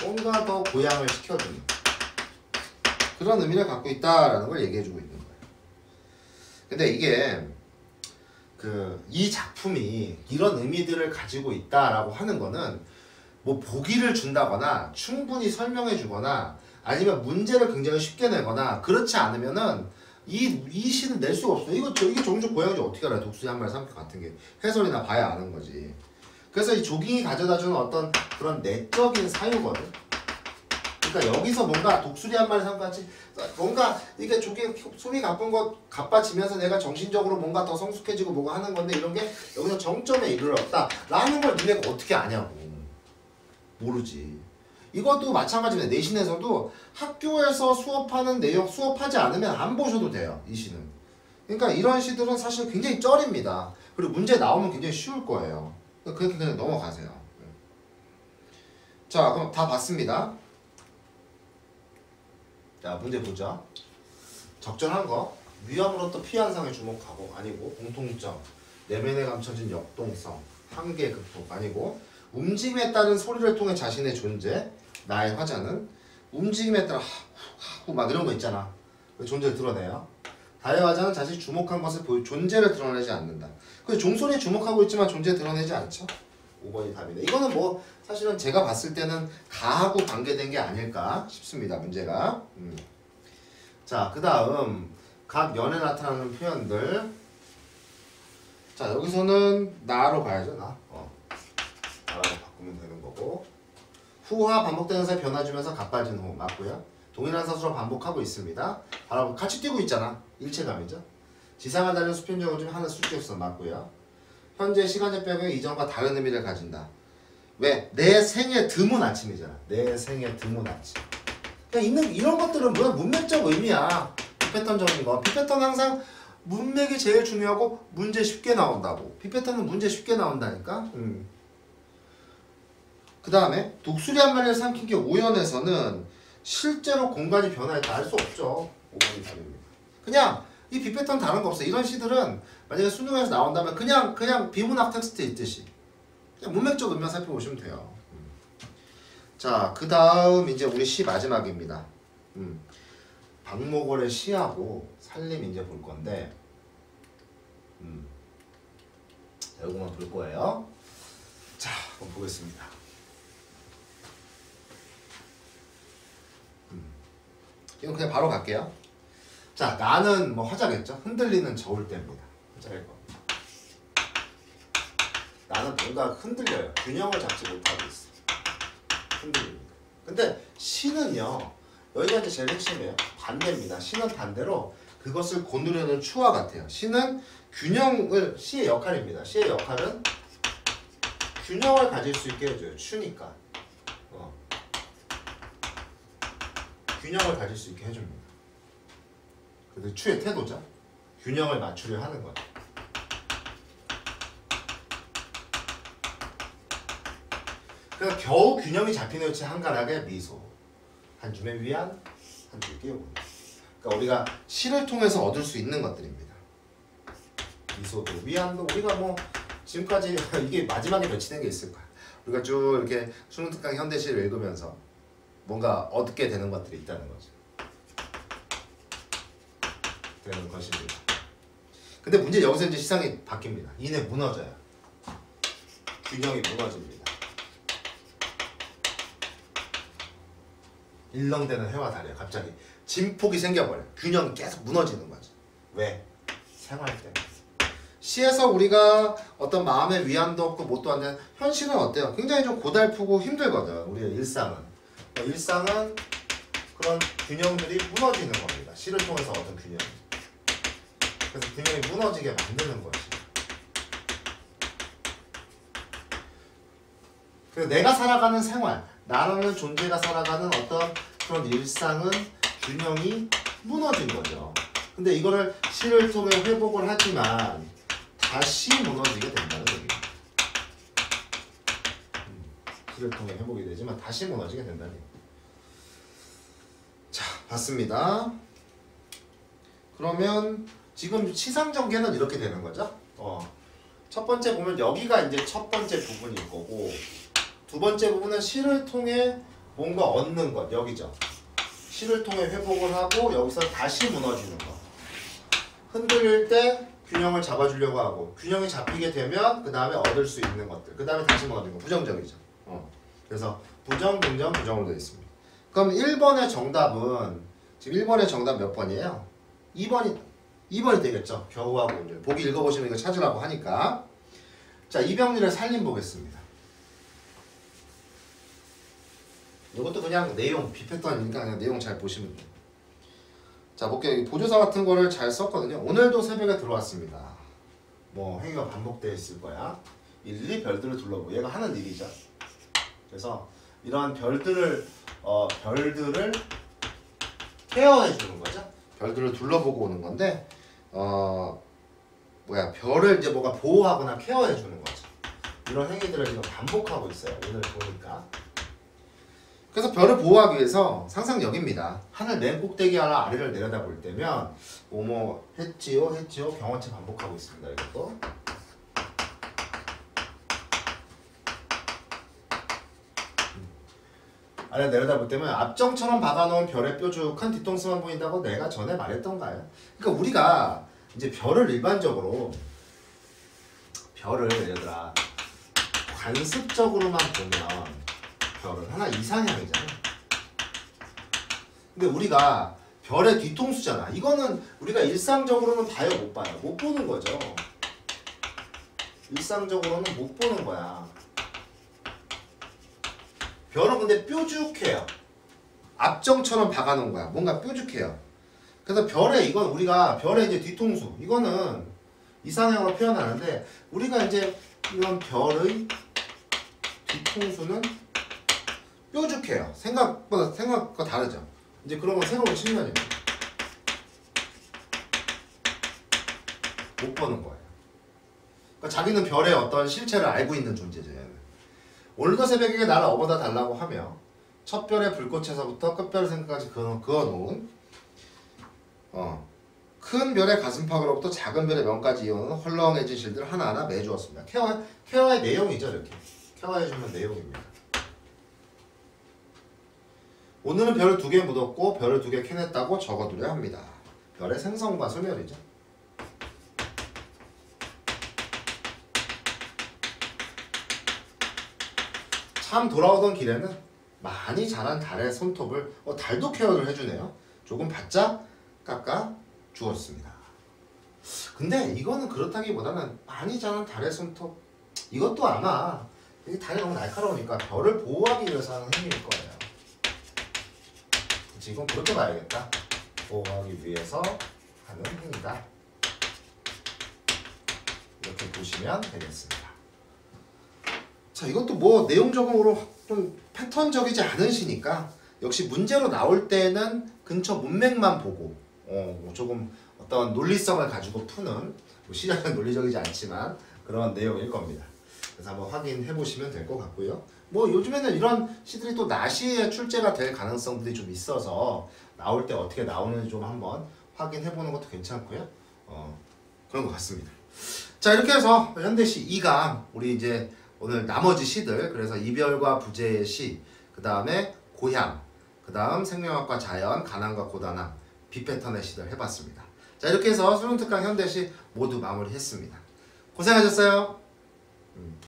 뭔가 더 고양을 시켜주는 그런 의미를 갖고 있다라는 걸 얘기해주고 있는 거예요. 근데 이게 이 작품이 이런 의미들을 가지고 있다라고 하는 거는 뭐 보기를 준다거나 충분히 설명해 주거나 아니면 문제를 굉장히 쉽게 내거나 그렇지 않으면은 이 시는 낼 수가 없어요. 이게 정신적 고양인지 어떻게 알아요? 독수리 한 마리 삼켜 같은 게 해설이나 봐야 아는 거지. 그래서 이 조깅이 가져다주는 어떤 그런 내적인 사유거든. 그러니까 여기서 뭔가 독수리 한 마리 삼같이 뭔가 이게 조깅 숨이 가쁜 것 가빠지면서 내가 정신적으로 뭔가 더 성숙해지고 뭐가 하는 건데 이런 게 여기서 정점에 이르렀다 라는 걸 니네가 어떻게 아냐고. 모르지. 이것도 마찬가지입니다. 내신에서도 학교에서 수업하는 내용 수업하지 않으면 안 보셔도 돼요. 이 시는. 그러니까 이런 시들은 사실 굉장히 쩔입니다. 그리고 문제 나오면 굉장히 쉬울 거예요. 그렇게 그냥 넘어가세요. 자, 그럼 다 봤습니다. 자, 문제 보자. 적절한 거. 위험으로부터 피해 현상에 주목하고 아니고 공통점. 내면에 감춰진 역동성. 한계 극복 아니고 움직임에 따른 소리를 통해 자신의 존재. 나의 화자는 움직임에 따라 막 이런 거 있잖아. 존재를 드러내요. 나의 화자는 자신이 주목한 것을 존재를 드러내지 않는다. 그래서 종소리에 주목하고 있지만 존재를 드러내지 않죠. 5번이 답이네. 이거는 뭐 사실은 제가 봤을 때는 가하고 관계된 게 아닐까 싶습니다. 문제가. 자, 그 다음 각 연에 나타나는 표현들. 자, 여기서는 나로 가야죠. 나라고 바꾸면 되는 거고 후와 반복되는 사이 변화 주면서 가빠진 후 맞고요. 동일한 사수로 반복하고 있습니다. 바로 같이 뛰고 있잖아. 일체감이죠. 지상을 달리는 수평적으로 좀 하는 수직선 맞고요. 현재 시간적 배경이 이전과 다른 의미를 가진다. 왜? 내 생애 드문 아침이잖아. 내 생애 드문 아침. 그냥 있는 이런 것들은 물론 문맥적 의미야. B패턴적인 거. B패턴 항상 문맥이 제일 중요하고 문제 쉽게 나온다고. B패턴은 문제 쉽게 나온다니까. 그 다음에 독수리 한 마리를 삼킨 게 우연에서는 실제로 공간이 변화했다 알 수 없죠. 5번이 답입니다. 그냥 이 B패턴 다른 거 없어. 이런 시들은 만약에 수능에서 나온다면 그냥 비문학 텍스트에 있듯이 그냥 문맥적 의미만 살펴보시면 돼요. 자, 그 다음 이제 우리 시 마지막입니다. 박목월의 시하고 살림 이제 볼 건데, 자, 요거만 볼 거예요. 자, 한번 보겠습니다. 이건 그냥 바로 갈게요. 자, 나는 뭐 화자겠죠? 흔들리는 저울대입니다. 화자일 거. 나는 뭔가 흔들려요. 균형을 잡지 못하고 있어. 흔들립니다. 근데 시는요, 여기가 이제 제일 핵심이에요. 반대입니다. 시는 반대로 그것을 고누려는 추와 같아요. 시는 균형을, 시의 역할입니다. 시의 역할은 균형을 가질 수 있게 해줘요. 추니까. 균형을 가질 수 있게 해줍니다. 그래서 추의 태도죠. 균형을 맞추려 하는 거죠. 그래서 겨우 균형이 잡히는 채 한가락의 미소. 한 줌의 위안, 한 줄 끼우고. 그러니까 우리가 시를 통해서 얻을 수 있는 것들입니다. 미소도, 위안도 우리가 뭐 지금까지 이게 마지막에 배치된 게 있을 거야. 우리가 쭉 이렇게 수능 특강 현대시를 읽으면서 뭔가 얻게 되는 것들이 있다는 거죠. 되는 것입니다. 근데 문제 여기서 이제 시상이 바뀝니다. 이내 무너져요. 균형이 무너집니다. 일렁대는 해와 달이야. 갑자기 진폭이 생겨버려. 균형이 계속 무너지는 거지. 왜? 생활 때문에. 시에서 우리가 어떤 마음의 위안도 없고 뭣도 안 되는 현실은 어때요? 굉장히 좀 고달프고 힘들거든. 우리의 일상은. 일상은 그런 균형들이 무너지는 겁니다. 시를 통해서 얻은 균형. 그래서 균형이 무너지게 만드는 거지. 그래서 내가 살아가는 생활, 나라는 존재가 살아가는 어떤 그런 일상은 균형이 무너진 거죠. 근데 이거를 시를 통해 회복을 하지만 다시 무너지게 된다는 얘기입니다. 시를 통해 회복이 되지만 다시 무너지게 된다는 얘기입니다. 자, 봤습니다. 그러면 지금 시상전개는 이렇게 되는 거죠. 첫 번째 보면 여기가 이제 첫 번째 부분일 거고, 두 번째 부분은 시를 통해 뭔가 얻는 것, 여기죠. 시를 통해 회복을 하고 여기서 다시 무너지는 것. 흔들릴 때 균형을 잡아주려고 하고, 균형이 잡히게 되면 그 다음에 얻을 수 있는 것들, 그 다음에 다시 무너지는 것. 부정적이죠. 그래서 부정, 긍정, 부정으로 되어 있습니다. 그럼 1번의 정답은, 지금 1번의 정답 몇 번이에요? 2번이 되겠죠. 겨우하고 운율. 보기 읽어보시면 이거 찾으라고 하니까. 자, 이병렬의 살림 보겠습니다. 이것도 그냥 내용, B패턴이니까 그냥 내용 잘 보시면 돼요. 자, 볼게요. 보조사 같은 거를 잘 썼거든요. 오늘도 새벽에 들어왔습니다. 뭐 행위가 반복되어 있을 거야. 일일이 별들을 둘러보고, 얘가 하는 일이죠. 그래서 이러한 별들을 케어해 주는 거죠. 별들을 둘러보고 오는 건데, 별을 이제 뭐가 보호하거나 케어해 주는 거죠. 이런 행위들을 지금 반복하고 있어요. 오늘 보니까. 그래서 별을 보호하기 위해서 상상력입니다. 하늘 맨 꼭대기 하나 아래를 내려다볼 때면 뭐뭐 했지요 경험치 반복하고 있습니다. 이것도. 아래 내려다볼 때면 앞정처럼 박아놓은 별의 뾰족한 뒤통수만 보인다고 내가 전에 말했던가요? 그러니까 우리가 이제 별을 일반적으로 얘들아 관습적으로만 보면 별은 하나 이상향이잖아. 근데 우리가 별의 뒤통수잖아. 이거는 우리가 일상적으로는 봐요, 못 봐요? 못 보는 거죠. 일상적으로는 못 보는 거야. 별은 근데 뾰족해요. 앞정처럼 박아놓은 거야. 뭔가 뾰족해요. 그래서 별의 이건 우리가 별의 이제 뒤통수 이거는 이상형으로 표현하는데 우리가 이제 이런 별의 뒤통수는 뾰족해요. 생각과 다르죠. 이제 그런 건 새로운 측면입니다. 못 보는 거예요. 그러니까 자기는 별의 어떤 실체를 알고 있는 존재죠. 얘는. 오늘도 새벽에 나를 업어다 달라고 하며 첫 별의 불꽃에서부터 끝별의 생각까지 그어놓은 큰 별의 가슴팍으로부터 작은 별의 명까지 이어오는 헐렁해진 실들을 하나하나 매주었습니다. 케어의 내용이죠. 이렇게 케어해주는 내용입니다. 오늘은 별을 2개 묻었고 별을 2개 캐냈다고 적어두려 합니다. 별의 생성과 소멸이죠. 참 돌아오던 길에는 많이 자란 달의 손톱을 달도 케어를 해주네요. 조금 바짝 깎아 주었습니다. 근데 이거는 그렇다기보다는 많이 자란 달의 손톱 이것도 아마 이게 달이 너무 날카로우니까 별을 보호하기 위해서 하는 행위일 거예요. 그치, 이건 그렇게 봐야겠다. 보호하기 위해서 하는 행위다. 이렇게 보시면 되겠습니다. 자, 이것도 뭐 내용적으로 좀 패턴적이지 않은 시니까 역시 문제로 나올 때는 근처 문맥만 보고 조금 어떤 논리성을 가지고 푸는 뭐 시작은 논리적이지 않지만 그런 내용일 겁니다. 그래서 한번 확인해 보시면 될 것 같고요. 뭐 요즘에는 이런 시들이 또 나시에 출제가 될 가능성들이 좀 있어서 나올 때 어떻게 나오는지 좀 한번 확인해 보는 것도 괜찮고요. 그런 것 같습니다. 자, 이렇게 해서 현대시 2강 우리 이제 오늘 나머지 시들 그래서 이별과 부재의 시, 그 다음에 고향, 그 다음 생명학과 자연, 가난과 고단함, 비패턴의 시들 해봤습니다. 자, 이렇게 해서 수능특강 현대시 모두 마무리했습니다. 고생하셨어요.